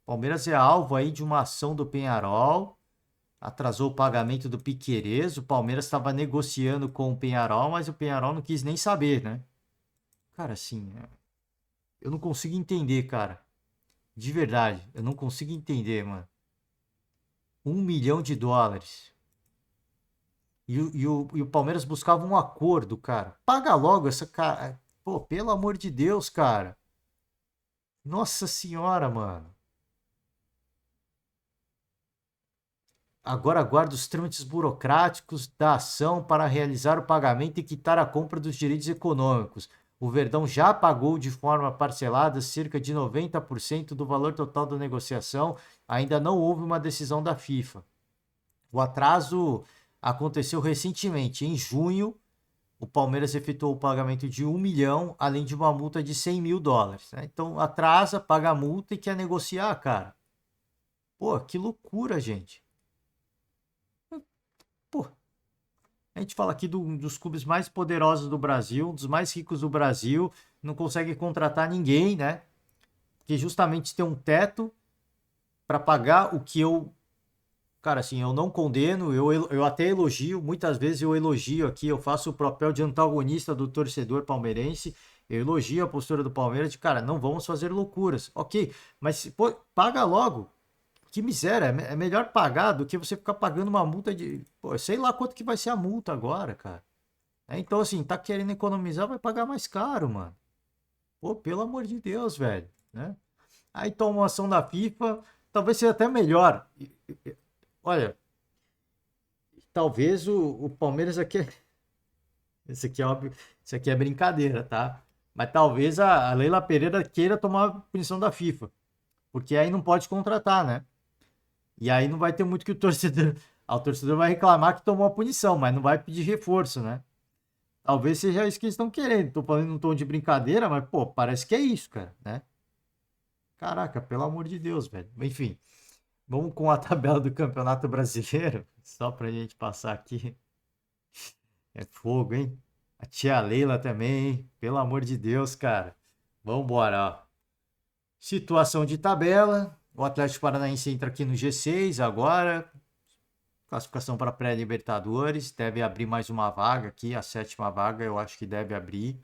Palmeiras é alvo aí de uma ação do Penharol, atrasou o pagamento do Piquerez, o Palmeiras estava negociando com o Penharol, mas o Penharol não quis nem saber, né? Cara, assim, eu não consigo entender, cara. De verdade, eu não consigo entender, mano. US$ 1 milhão. E o Palmeiras buscava um acordo, cara. Paga logo essa cara. Pô, pelo amor de Deus, cara. Nossa senhora, mano. agora aguarda os trâmites burocráticos da ação para realizar o pagamento e quitar a compra dos direitos econômicos. O Verdão já pagou de forma parcelada cerca de 90% do valor total da negociação. Ainda não houve uma decisão da FIFA. O atraso aconteceu recentemente. Em junho, o Palmeiras efetuou o pagamento de 1 milhão, além de uma multa de 100 mil dólares. Né? Então, atrasa, paga a multa e quer negociar, cara. Pô, que loucura, gente. Pô, a gente fala aqui dos clubes mais poderosos do Brasil, dos mais ricos do Brasil, não consegue contratar ninguém, né? Porque justamente tem um teto para pagar o que eu. Cara, assim, eu não condeno, eu até elogio, muitas vezes eu elogio aqui, eu faço o papel de antagonista do torcedor palmeirense, eu elogio a postura do Palmeiras de, cara, não vamos fazer loucuras. Ok, mas pô, paga logo. Que miséria, é melhor pagar do que você ficar pagando uma multa de. Pô, sei lá quanto que vai ser a multa agora, cara. Então, assim, tá querendo economizar, vai pagar mais caro, mano. Pô, pelo amor de Deus, velho, né? Aí toma uma ação da FIFA, talvez seja até melhor. Olha, talvez o Palmeiras aqui. Isso aqui é óbvio, isso aqui é brincadeira, tá? Mas talvez a Leila Pereira queira tomar a punição da FIFA. Porque aí não pode contratar, né? E aí não vai ter muito que o torcedor. O torcedor vai reclamar que tomou a punição, mas não vai pedir reforço, né? Talvez seja isso que eles estão querendo. Tô falando num tom de brincadeira, mas, pô, parece que é isso, cara, né? Caraca, pelo amor de Deus, velho. Enfim, vamos com a tabela do Campeonato Brasileiro, só pra gente passar aqui. É fogo, hein? A tia Leila também, hein? Pelo amor de Deus, cara. Vambora, ó. Situação de tabela. O Atlético Paranaense entra aqui no G6 agora. Classificação para pré-Libertadores. Deve abrir mais uma vaga aqui, a 7ª vaga eu acho que deve abrir.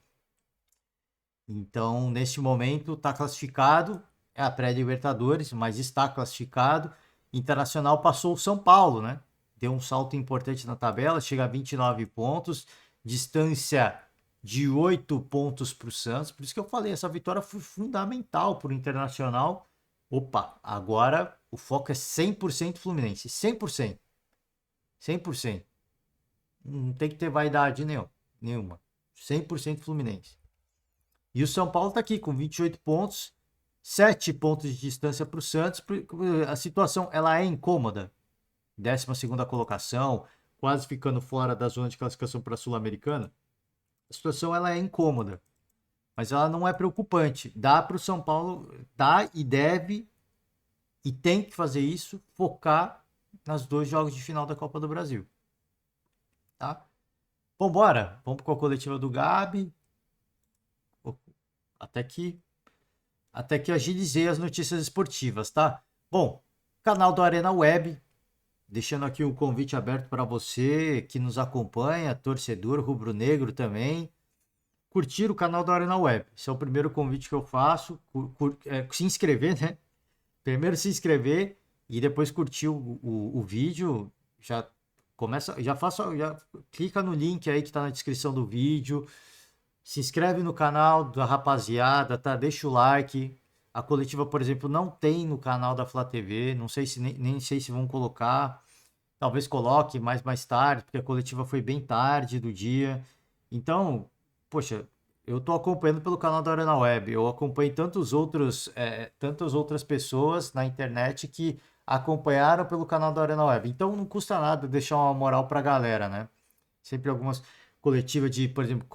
Então, neste momento, está classificado. É a pré-Libertadores, mas está classificado. Internacional passou o São Paulo, né? Deu um salto importante na tabela, chega a 29 pontos. Distância de 8 pontos para o Santos. Por isso que eu falei, essa vitória foi fundamental para o Internacional. Opa, agora o foco é 100% Fluminense. 100%. 100%. Não tem que ter vaidade nenhuma. 100% Fluminense. E o São Paulo está aqui com 28 pontos, 7 pontos de distância para o Santos. A situação ela é incômoda. 12ª colocação, quase ficando fora da zona de classificação para a Sul-Americana. A situação ela é incômoda, mas ela não é preocupante. Dá para o São Paulo, dá e deve e tem que fazer isso, focar nas 2 jogos de final da Copa do Brasil. Tá? Vambora, vamos com a coletiva do Gabi. Até que agilizei as notícias esportivas, tá? Bom, canal do Arena Web, deixando aqui o convite aberto para você que nos acompanha, torcedor rubro-negro também, curtir o canal da Arena Web. Esse é o primeiro convite que eu faço, se inscrever, né? Primeiro se inscrever e depois curtir o vídeo. Já começa, já clica no link aí que está na descrição do vídeo. Se inscreve no canal da rapaziada, tá? Deixa o like. A coletiva, por exemplo, não tem no canal da Flá TV. Não sei se nem sei se vão colocar. Talvez coloque mais tarde, porque a coletiva foi bem tarde do dia. Então, poxa, eu tô acompanhando pelo canal da Arena Web. Eu acompanho tantas outras pessoas na internet que acompanharam pelo canal da Arena Web. Então não custa nada deixar uma moral pra galera, né? Sempre algumas coletiva de, por exemplo,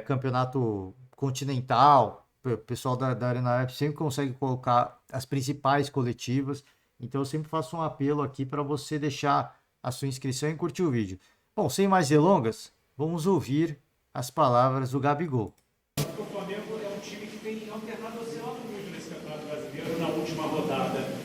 campeonato continental, o pessoal da Arena Web sempre consegue colocar as principais coletivas, então eu sempre faço um apelo aqui para você deixar a sua inscrição e curtir o vídeo. Bom, sem mais delongas, vamos ouvir as palavras do Gabigol. O Flamengo é um time que tem alternado oscilado muito nesse Campeonato Brasileiro. Na última rodada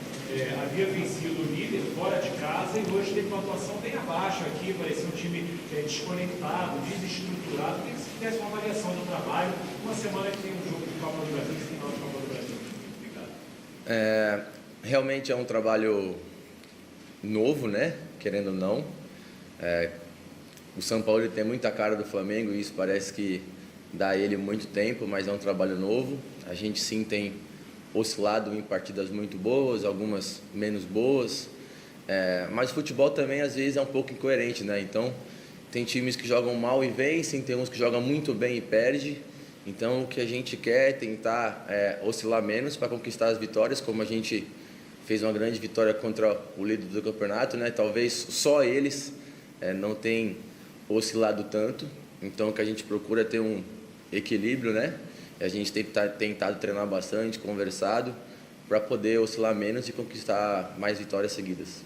havia vencido o líder fora de casa e hoje teve uma atuação bem abaixo aqui, parecia um time desconectado, desestruturado. Queria que você fizesse uma avaliação do trabalho, uma semana que tem um jogo de Copa do Brasil e final de Copa do Brasil. Obrigado. Realmente é um trabalho novo, né? Querendo ou não. O São Paulo tem muita cara do Flamengo e isso parece que dá a ele muito tempo, mas é um trabalho novo. A gente sim tem oscilado em partidas muito boas, algumas menos boas. Mas o futebol também, às vezes, é um pouco incoerente, né? Então, tem times que jogam mal e vencem, tem uns que jogam muito bem e perdem. Então, o que a gente quer é tentar oscilar menos para conquistar as vitórias, como a gente fez uma grande vitória contra o líder do campeonato, né? Talvez só eles não tenham oscilado tanto. Então, o que a gente procura é ter um equilíbrio, né? A gente tem tentado treinar bastante, conversado, para poder oscilar menos e conquistar mais vitórias seguidas.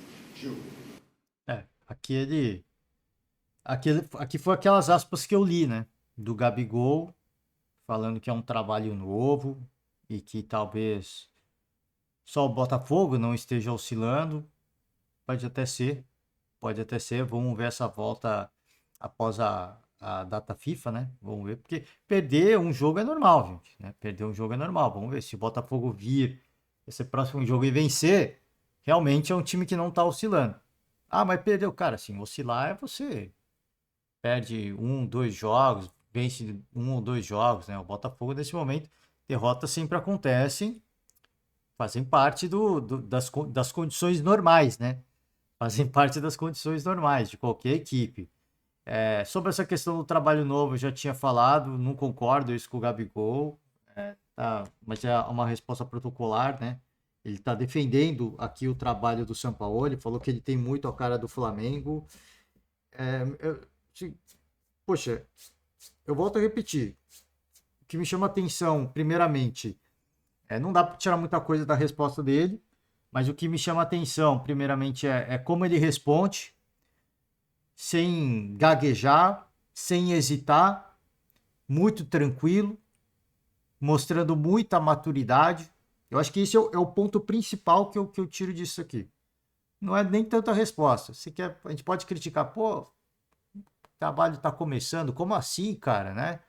Aqui foi aquelas aspas que eu li, né? Do Gabigol, falando que é um trabalho novo e que talvez só o Botafogo não esteja oscilando. Pode até ser, Vamos ver essa volta após a data FIFA, né? Vamos ver, porque perder um jogo é normal, gente, né? Perder um jogo é normal. Vamos ver se o Botafogo vir esse próximo jogo e vencer, realmente é um time que não tá oscilando. Ah, mas perdeu, cara, assim, oscilar é você perde um, dois jogos, vence um ou dois jogos, né? O Botafogo, nesse momento, derrotas sempre acontecem, fazem parte das condições normais, né? Fazem parte das condições normais de qualquer equipe. Sobre essa questão do trabalho novo, eu já tinha falado, não concordo isso com o Gabigol, mas é uma resposta protocolar, né? Ele está defendendo aqui o trabalho do Sampaoli, falou que ele tem muito a cara do Flamengo. Se- Poxa, eu volto a repetir. O que me chama atenção, primeiramente, não dá para tirar muita coisa da resposta dele, mas o que me chama atenção, primeiramente, é como ele responde, sem gaguejar, sem hesitar, muito tranquilo, mostrando muita maturidade. Eu acho que esse é o ponto principal que eu tiro disso aqui. Não é nem tanta resposta. A gente pode criticar, pô, o trabalho está começando, como assim, cara, né?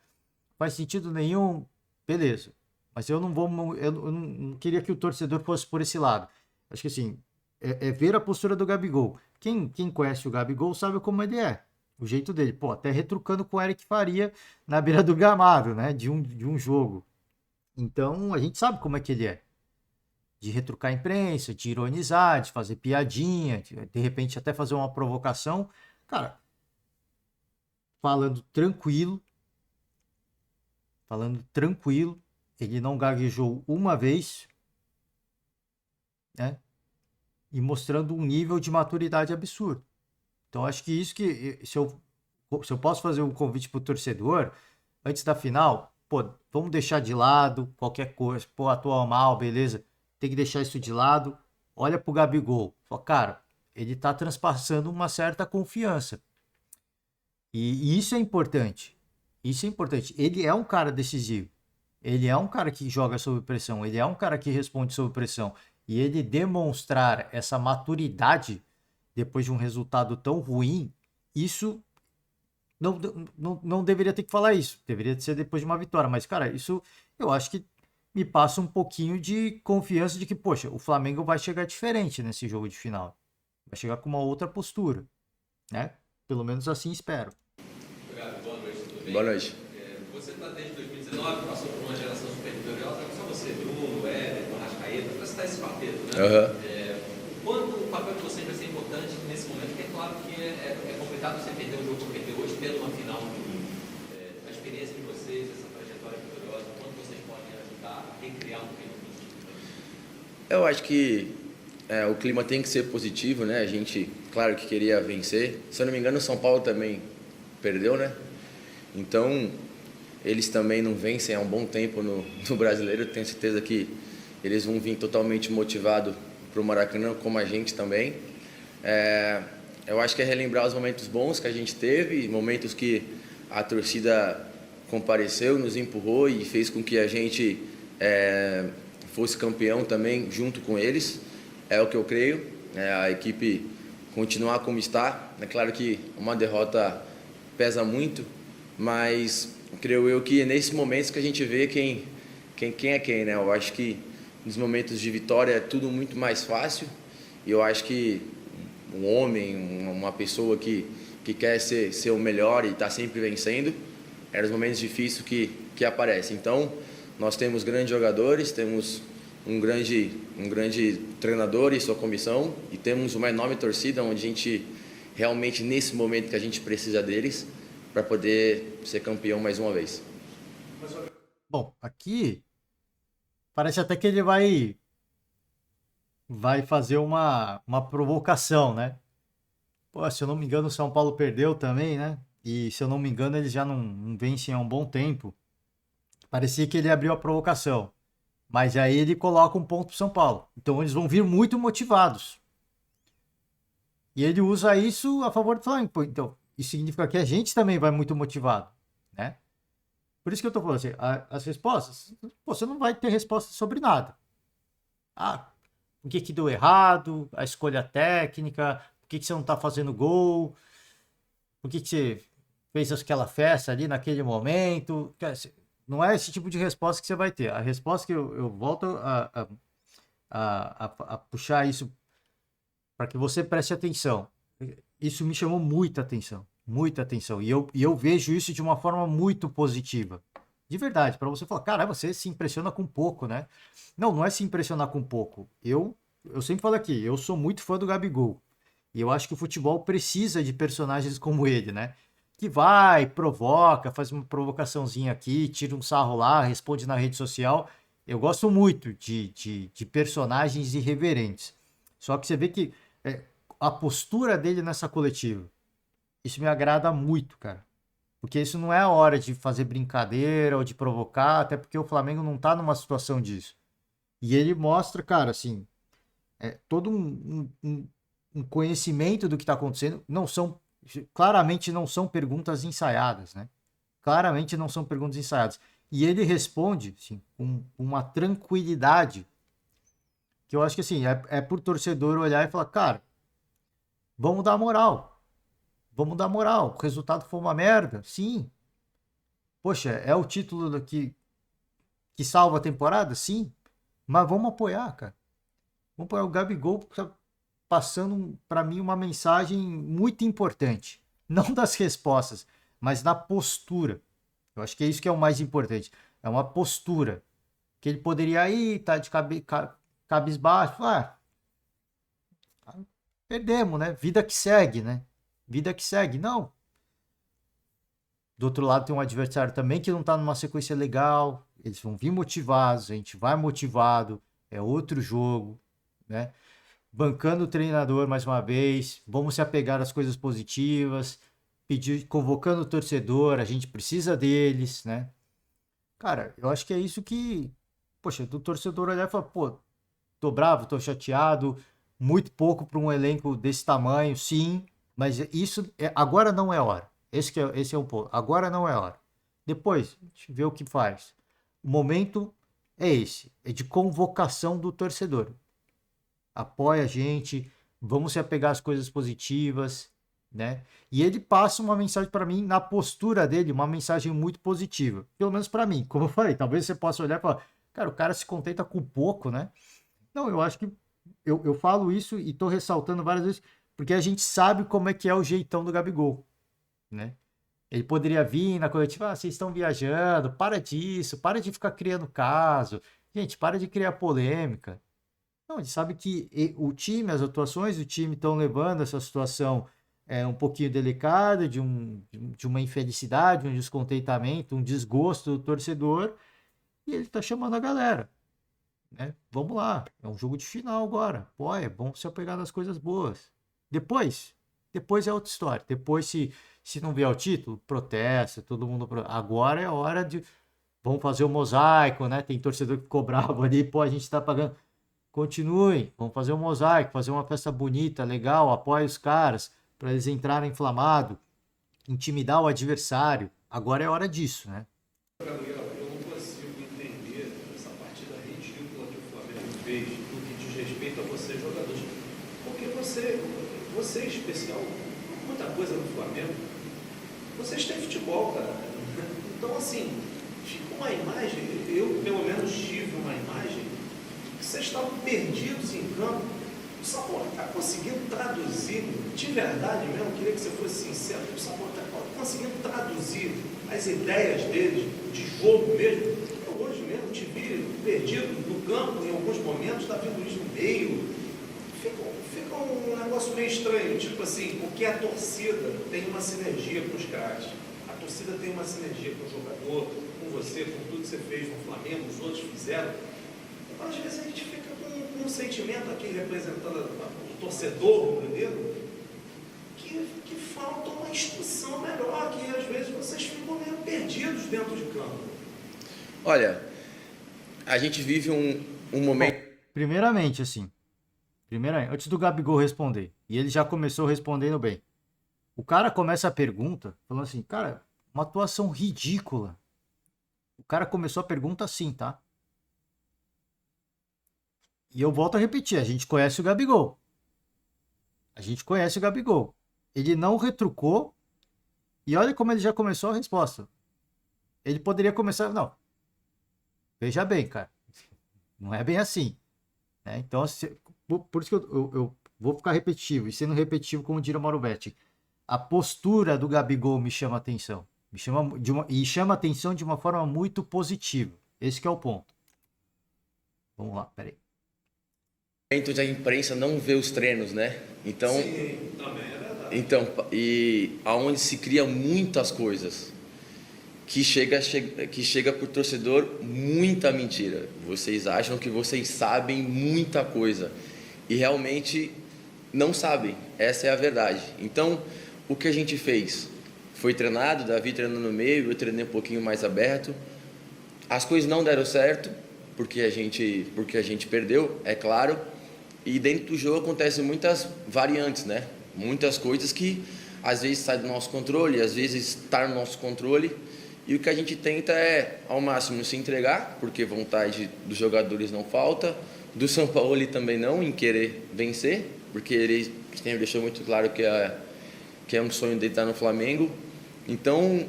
Faz sentido nenhum, beleza. Mas eu não queria que o torcedor fosse por esse lado. Acho que assim, é ver a postura do Gabigol. Quem conhece o Gabigol sabe como ele é. O jeito dele, pô, até retrucando com o Eric Faria na beira do gramado, né? De um jogo. Então, a gente sabe como é que ele é. De retrucar a imprensa, de ironizar, de fazer piadinha, de repente até fazer uma provocação. Cara, falando tranquilo, ele não gaguejou uma vez, né? E mostrando um nível de maturidade absurdo. Então, acho que isso que, se eu posso fazer um convite pro torcedor, antes da final, pô, vamos deixar de lado qualquer coisa, pô, atuou mal, beleza, tem que deixar isso de lado, olha pro Gabigol, fala, cara, ele tá transpassando uma certa confiança, e isso é importante, ele é um cara decisivo, ele é um cara que joga sob pressão, ele é um cara que responde sob pressão, e ele demonstrar essa maturidade depois de um resultado tão ruim, isso não deveria ter que falar isso. Deveria ser depois de uma vitória. Mas, cara, isso eu acho que me passa um pouquinho de confiança de que, poxa, o Flamengo vai chegar diferente nesse jogo de final. Vai chegar com uma outra postura, né? Pelo menos assim espero. Obrigado, boa noite, tudo bem? Boa noite. Você está desde 2019, passou por uma geração super vitoriosa, não só você, Bruno, Éder, Arrascaeta, para citar esse quarteto, né? Quanto o papel de vocês vai ser importante nesse momento? Que é claro que é complicado você perder um jogo como perder hoje, tendo uma final no domingo. A experiência de vocês, essa trajetória vitoriosa, quanto vocês podem ajudar a recriar um clima positivo? Eu acho que o clima tem que ser positivo, né? A gente, claro que queria vencer. Se eu não me engano, o São Paulo também perdeu, né? Então, eles também não vencem há um bom tempo no Brasileiro. Eu tenho certeza que eles vão vir totalmente motivados para o Maracanã, como a gente também. Eu acho que é relembrar os momentos bons que a gente teve, momentos que a torcida compareceu, nos empurrou e fez com que a gente fosse campeão também junto com eles. É o que eu creio. A equipe continuar como está. É claro que uma derrota pesa muito, mas creio eu que é nesses momentos que a gente vê quem é quem, né? Eu acho que nos momentos de vitória é tudo muito mais fácil, e eu acho que um homem, uma pessoa que quer ser o melhor e está sempre vencendo, nos momentos difíceis que aparece. Então, nós temos grandes jogadores, temos um grande treinador e sua comissão, e temos uma enorme torcida onde a gente realmente, nesse momento que a gente precisa deles, para poder ser campeão mais uma vez. Bom, aqui parece até que ele vai fazer uma provocação, né? Pô, se eu não me engano, o São Paulo perdeu também, né? E se eu não me engano, eles já não vencem há um bom tempo. Parecia que ele abriu a provocação. Mas aí ele coloca um ponto pro São Paulo. Então eles vão vir muito motivados. E ele usa isso a favor do Flamengo. Pô, então, isso significa que a gente também vai muito motivado, né? Por isso que eu tô falando assim, as respostas, pô, você não vai ter resposta sobre nada. Ah, o que deu errado, a escolha técnica, por que você não tá fazendo gol, por que você fez aquela festa ali naquele momento. Não é esse tipo de resposta que você vai ter. A resposta que eu volto a puxar isso para que você preste atenção. Isso me chamou muita atenção. Muita atenção. E eu vejo isso de uma forma muito positiva. De verdade, para você falar, cara, você se impressiona com pouco, né? Não é se impressionar com pouco. Eu sempre falo aqui, eu sou muito fã do Gabigol. E eu acho que o futebol precisa de personagens como ele, né? Que vai, provoca, faz uma provocaçãozinha aqui, tira um sarro lá, responde na rede social. Eu gosto muito de personagens irreverentes. Só que você vê que a postura dele nessa coletiva, isso me agrada muito, cara. Porque isso não é a hora de fazer brincadeira ou de provocar, até porque o Flamengo não tá numa situação disso. E ele mostra, cara, assim, todo um conhecimento do que tá acontecendo. Claramente não são perguntas ensaiadas, né? Claramente não são perguntas ensaiadas. E ele responde, assim, com uma tranquilidade que eu acho que, assim, é por torcedor olhar e falar, cara, vamos dar moral. Vamos dar moral. O resultado foi uma merda? Sim. Poxa, é o título que salva a temporada? Sim. Mas vamos apoiar, cara. Vamos apoiar o Gabigol, porque tá passando para mim uma mensagem muito importante. Não das respostas, mas da postura. Eu acho que é isso que é o mais importante. É uma postura. Que ele poderia ir, tá de cabisbaixo. Perdemos, né? Vida que segue, né? Vida que segue. Não. Do outro lado tem um adversário também que não tá numa sequência legal. Eles vão vir motivados, a gente vai motivado. É outro jogo, né? Bancando o treinador mais uma vez. Vamos se apegar às coisas positivas. Convocando o torcedor. A gente precisa deles, né? Cara, eu acho que é isso que... Poxa, do torcedor olhar e falar, pô, tô bravo, tô chateado. Muito pouco para um elenco desse tamanho, sim. Mas isso agora não é hora. Esse é o ponto. Agora não é hora. Depois, a gente vê o que faz. O momento é esse. É de convocação do torcedor. Apoia a gente. Vamos se apegar às coisas positivas, né? E ele passa uma mensagem para mim, na postura dele, uma mensagem muito positiva. Pelo menos para mim. Como eu falei, talvez você possa olhar e falar, cara, o cara se contenta com pouco, né? Não, eu acho que eu falo isso e tô ressaltando várias vezes, porque a gente sabe como é que é o jeitão do Gabigol, né? Ele poderia vir na coletiva, vocês estão viajando, para disso, para de ficar criando caso, gente, para de criar polêmica. Não, ele sabe que o time, as atuações do time estão levando essa situação um pouquinho delicada, de uma infelicidade, um descontentamento, um desgosto do torcedor, e ele tá chamando a galera, né? Vamos lá, é um jogo de final agora. Pô, é bom se apegar nas coisas boas. Depois é outra história. Depois, se não vier o título, protesta, todo mundo... Agora é a hora de... Vamos fazer o mosaico, né? Tem torcedor que ficou bravo ali, pô, a gente tá pagando... Continuem, vamos fazer um mosaico, fazer uma festa bonita, legal, apoia os caras, para eles entrarem inflamados, intimidar o adversário. Agora é hora disso, né? Gabriel, eu não consigo entender essa partida ridícula que o Flamengo fez no que diz respeito a você, jogadores. Porque você em especial, muita coisa no Flamengo, vocês têm futebol, cara. Então, assim, fica uma imagem, eu pelo menos tive uma imagem, que vocês estavam perdidos em campo. O Samuel está conseguindo traduzir, de verdade mesmo, queria que você fosse sincero, o Samuel está conseguindo traduzir as ideias deles, de jogo mesmo. Eu hoje mesmo te vi perdido no campo, em alguns momentos, Davi Luiz no meio. Fica um negócio meio estranho, tipo assim, porque a torcida tem uma sinergia com os caras. A torcida tem uma sinergia com o jogador, com você, com tudo que você fez no Flamengo, os outros fizeram. Então, às vezes, a gente fica com um sentimento aqui, representando o torcedor brasileiro, que falta uma instrução melhor, que às vezes vocês ficam meio perdidos dentro de campo. Olha, a gente vive um momento... Primeiramente, antes do Gabigol responder, e ele já começou respondendo bem. O cara começa a pergunta falando assim, cara, uma atuação ridícula. O cara começou a pergunta assim, tá? E eu volto a repetir, a gente conhece o Gabigol. Ele não retrucou, e olha como ele já começou a resposta. Ele poderia começar, não. Veja bem, cara, não é bem assim. Né? Então, por isso que eu vou ficar repetitivo, e sendo repetitivo como diria o Mauro Betti. A postura do Gabigol me chama atenção. Chama atenção de uma forma muito positiva. Esse que é o ponto. Vamos lá, peraí. A imprensa não vê os treinos, né? Então, Sim, também é verdade. então, e aonde se cria muitas coisas que chega pro torcedor muita mentira. Vocês acham que vocês sabem muita coisa e realmente não sabem. Essa é a verdade. Então, o que a gente fez? Foi treinado, Davi treinando no meio, eu treinei um pouquinho mais aberto. As coisas não deram certo, porque a gente perdeu, é claro. E dentro do jogo acontecem muitas variantes, né? Muitas coisas que às vezes saem do nosso controle, às vezes está no nosso controle. E o que a gente tenta é, ao máximo, se entregar, porque vontade dos jogadores não falta, do São Paulo também não, em querer vencer, porque ele deixou muito claro que é um sonho dele estar no Flamengo. Então,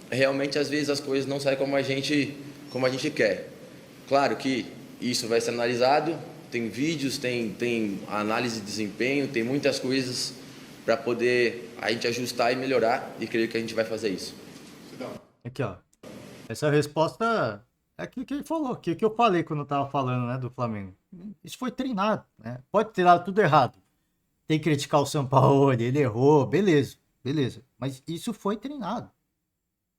realmente, às vezes as coisas não saem como a gente quer. Claro que isso vai ser analisado, tem vídeos, tem análise de desempenho, tem muitas coisas para poder a gente ajustar e melhorar, e creio que a gente vai fazer isso. Aqui, ó. Essa resposta é aquilo que ele falou, aquilo que eu falei quando eu tava falando, né, do Flamengo. Isso foi treinado, né? Pode ter dado tudo errado. Tem que criticar o Sampaoli, ele errou, beleza. Mas isso foi treinado.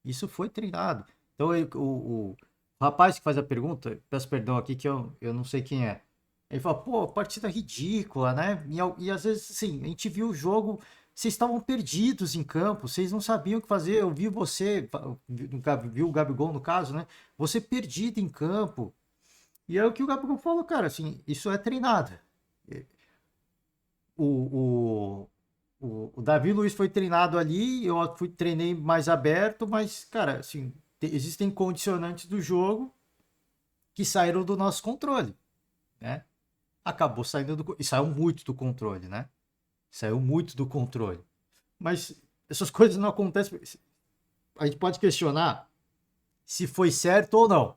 Então, o rapaz que faz a pergunta, peço perdão aqui que eu não sei quem é. Ele fala, pô, partida ridícula, né? E às vezes, assim, a gente viu o jogo, vocês estavam perdidos em campo, vocês não sabiam o que fazer. Eu vi você, viu o Gabigol no caso, né? Você perdido em campo. E é o que o Gabigol falou, cara, assim, isso é treinado. O Davi Luiz foi treinado ali, eu treinei mais aberto, mas, cara, assim, existem condicionantes do jogo que saíram do nosso controle, né? Acabou saindo e saiu muito do controle, né? Saiu muito do controle. Mas essas coisas não acontecem. A gente pode questionar se foi certo ou não.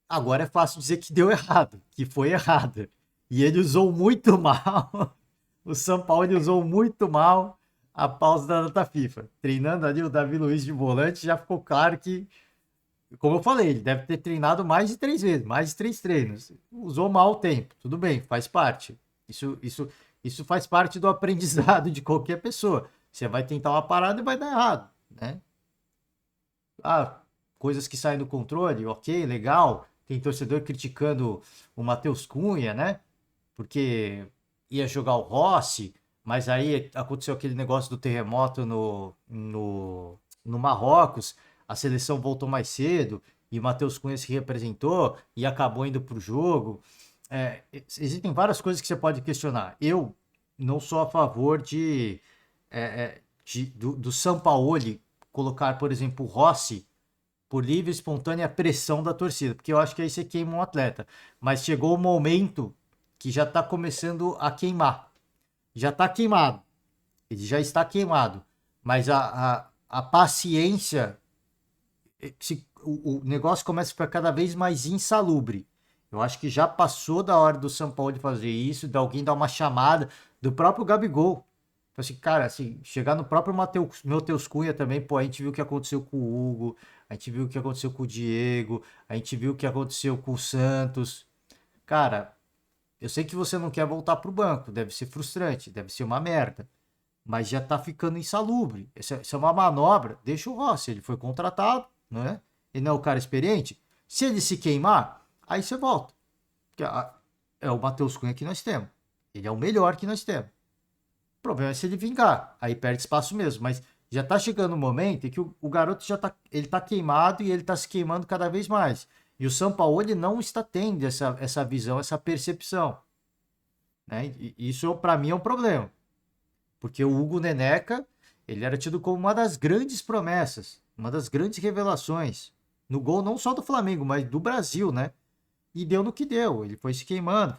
Agora é fácil dizer que deu errado, que foi errado. E ele usou muito mal. O São Paulo usou muito mal a pausa da data FIFA. Treinando ali o Davi Luiz de volante, já ficou claro que, como eu falei, ele deve ter treinado mais de 3 vezes, mais de 3 treinos. Usou mal o tempo, tudo bem, faz parte. Isso faz parte do aprendizado de qualquer pessoa. Você vai tentar uma parada e vai dar errado, né? Coisas que saem do controle, ok, legal. Tem torcedor criticando o Matheus Cunha, né? Porque ia jogar o Rossi, mas aí aconteceu aquele negócio do terremoto no Marrocos, a seleção voltou mais cedo e o Matheus Cunha se representou e acabou indo para o jogo. Existem várias coisas que você pode questionar. Eu não sou a favor do Sampaoli colocar, por exemplo, o Rossi por livre e espontânea pressão da torcida, porque eu acho que aí você queima um atleta. Mas chegou o momento que já está começando a queimar. Já está queimado. Ele já está queimado. Mas a paciência, o negócio começa a ficar cada vez mais insalubre. Eu acho que já passou da hora do São Paulo de fazer isso, de alguém dar uma chamada, do próprio Gabigol. Assim, cara, assim, chegar no próprio Matheus Cunha também, pô, a gente viu o que aconteceu com o Hugo, a gente viu o que aconteceu com o Diego, a gente viu o que aconteceu com o Santos. Cara, eu sei que você não quer voltar pro banco, deve ser frustrante, deve ser uma merda, mas já tá ficando insalubre. Isso é uma manobra. Deixa o Rossi, ele foi contratado, né? Ele não é o cara experiente. Se ele se queimar, aí você volta. Porque é o Matheus Cunha que nós temos. Ele é o melhor que nós temos. O problema é se ele vingar, aí perde espaço mesmo, mas já tá chegando um momento em que o garoto ele tá queimado e ele tá se queimando cada vez mais. E o Sampaoli não está tendo essa visão, essa percepção, né? E isso para mim é um problema, porque o Hugo Neneca, ele era tido como uma das grandes promessas, uma das grandes revelações no gol não só do Flamengo, mas do Brasil, né? E deu no que deu. Ele foi se queimando,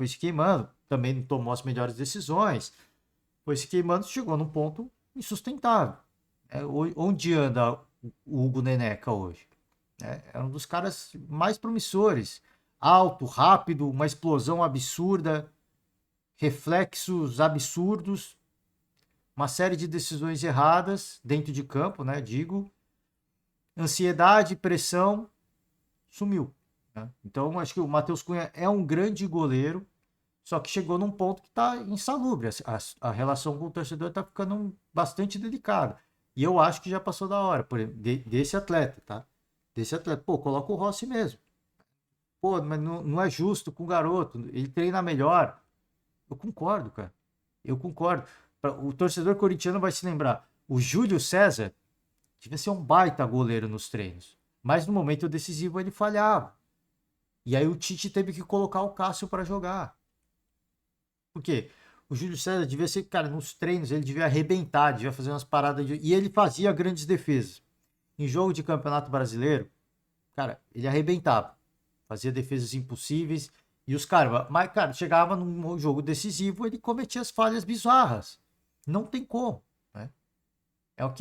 também não tomou as melhores decisões, foi se queimando, chegou num ponto insustentável. Onde anda o Hugo Neneca hoje? É um dos caras mais promissores. Alto, rápido, uma explosão absurda, reflexos absurdos, uma série de decisões erradas dentro de campo, né? Digo, ansiedade, pressão, sumiu, né? Então, acho que o Matheus Cunha é um grande goleiro, só que chegou num ponto que está insalubre. A relação com o torcedor está ficando bastante delicada. E eu acho que já passou da hora, por exemplo, desse atleta, tá? Desse atleta. Pô, coloca o Rossi mesmo. Pô, mas não é justo com o garoto. Ele treina melhor. Eu concordo, cara. Eu concordo. O torcedor corintiano vai se lembrar. O Júlio César devia ser um baita goleiro nos treinos. Mas no momento decisivo ele falhava. E aí o Tite teve que colocar o Cássio para jogar. Por quê? O Júlio César devia ser, cara, nos treinos ele devia arrebentar, devia fazer umas paradas. E ele fazia grandes defesas. Em jogo de campeonato brasileiro, cara, ele arrebentava. Fazia defesas impossíveis. E os caras, mas, cara, chegava num jogo decisivo, ele cometia as falhas bizarras. Não tem como, né?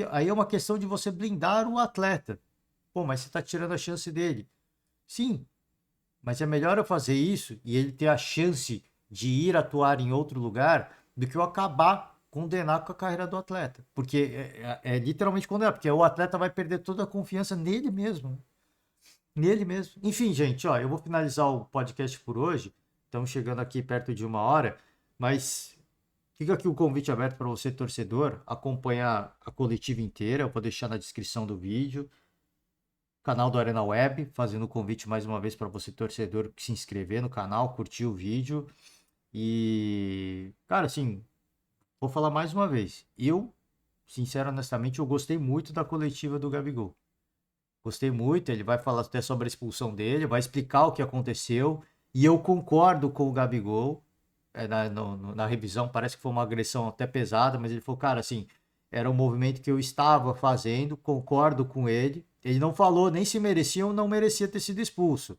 Aí é uma questão de você blindar o atleta. Pô, mas você tá tirando a chance dele. Sim, mas é melhor eu fazer isso e ele ter a chance de ir atuar em outro lugar do que eu acabar condenar com a carreira do atleta. Porque é literalmente condenar, porque o atleta vai perder toda a confiança nele mesmo, né? Nele mesmo. Enfim, gente, ó, eu vou finalizar o podcast por hoje. Estamos chegando aqui perto de 1 hora, mas fica aqui o convite aberto para você, torcedor, acompanhar a coletiva inteira. Eu vou deixar na descrição do vídeo. Canal do Arena Web, fazendo o convite mais uma vez para você, torcedor, se inscrever no canal, curtir o vídeo. E, cara, assim, vou falar mais uma vez. Eu, sincero, honestamente, eu gostei muito da coletiva do Gabigol. Gostei muito, ele vai falar até sobre a expulsão dele, vai explicar o que aconteceu. E eu concordo com o Gabigol. Na revisão parece que foi uma agressão até pesada, mas ele falou, cara, assim, era um movimento que eu estava fazendo, concordo com ele. Ele não falou nem se merecia ou não merecia ter sido expulso.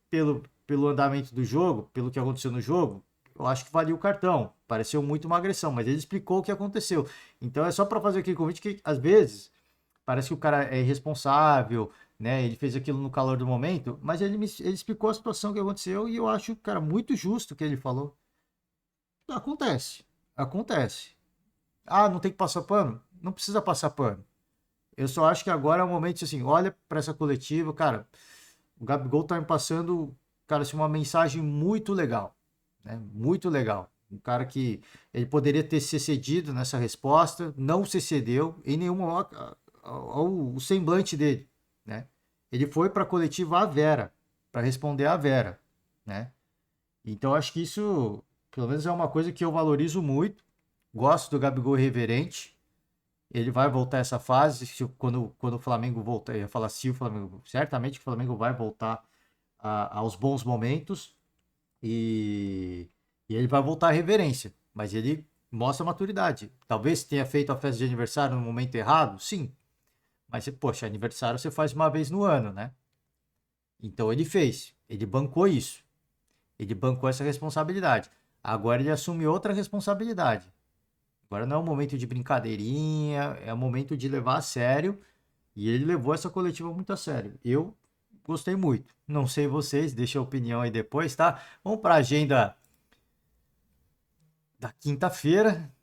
Pelo andamento do jogo, pelo que aconteceu no jogo, eu acho que valia o cartão. Pareceu muito uma agressão, mas ele explicou o que aconteceu. Então é só para fazer aquele convite que, às vezes, parece que o cara é irresponsável, né? Ele fez aquilo no calor do momento, mas ele explicou a situação que aconteceu e eu acho, cara, muito justo o que ele falou. Acontece. Acontece. Ah, não tem que passar pano? Não precisa passar pano. Eu só acho que agora é o momento de, assim, olha para essa coletiva, cara, o Gabigol tá me passando, cara, assim, uma mensagem muito legal, né? Muito legal. Um cara que ele poderia ter se cedido nessa resposta, não se cedeu em nenhuma ao semblante dele, né? Ele foi para a coletiva à Vera, para responder à Vera, né? Então acho que isso, pelo menos é uma coisa que eu valorizo muito. Gosto do Gabigol irreverente. Ele vai voltar essa fase quando o Flamengo voltar. Eu ia falar se o Flamengo. Certamente que o Flamengo vai voltar aos bons momentos. E ele vai voltar à reverência. Mas ele mostra maturidade. Talvez tenha feito a festa de aniversário no momento errado. Sim. Mas, poxa, aniversário você faz uma vez no ano, né? Então ele fez. Ele bancou isso. Ele bancou essa responsabilidade. Agora ele assume outra responsabilidade. Agora não é um momento de brincadeirinha, é um momento de levar a sério. E ele levou essa coletiva muito a sério. Eu gostei muito. Não sei vocês, deixa a opinião aí depois, tá? Vamos para a agenda da quinta-feira.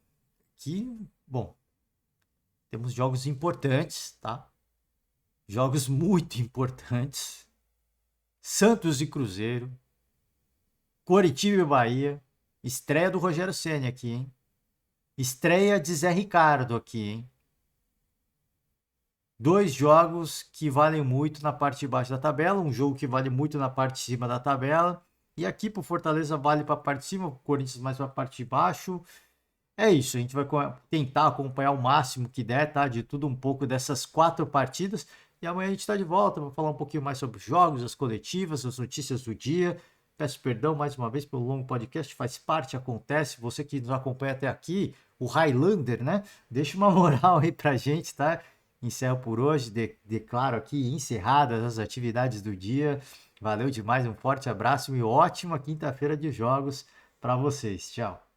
Que Bom, temos jogos importantes, tá? Jogos muito importantes. Santos e Cruzeiro. Coritiba e Bahia. Estreia do Rogério Ceni aqui, hein? Estreia de Zé Ricardo aqui, hein? 2 jogos que valem muito na parte de baixo da tabela. Um jogo que vale muito na parte de cima da tabela. E aqui pro Fortaleza vale para a parte de cima, pro Corinthians mais para a parte de baixo. É isso, a gente vai tentar acompanhar o máximo que der, tá? De tudo um pouco dessas 4 partidas. E amanhã a gente está de volta para falar um pouquinho mais sobre os jogos, as coletivas, as notícias do dia. Peço perdão mais uma vez pelo longo podcast, faz parte, acontece. Você que nos acompanha até aqui, o Highlander, né? Deixa uma moral aí pra gente, tá? Encerro por hoje, declaro aqui encerradas as atividades do dia. Valeu demais, um forte abraço e ótima quinta-feira de jogos para vocês. Tchau.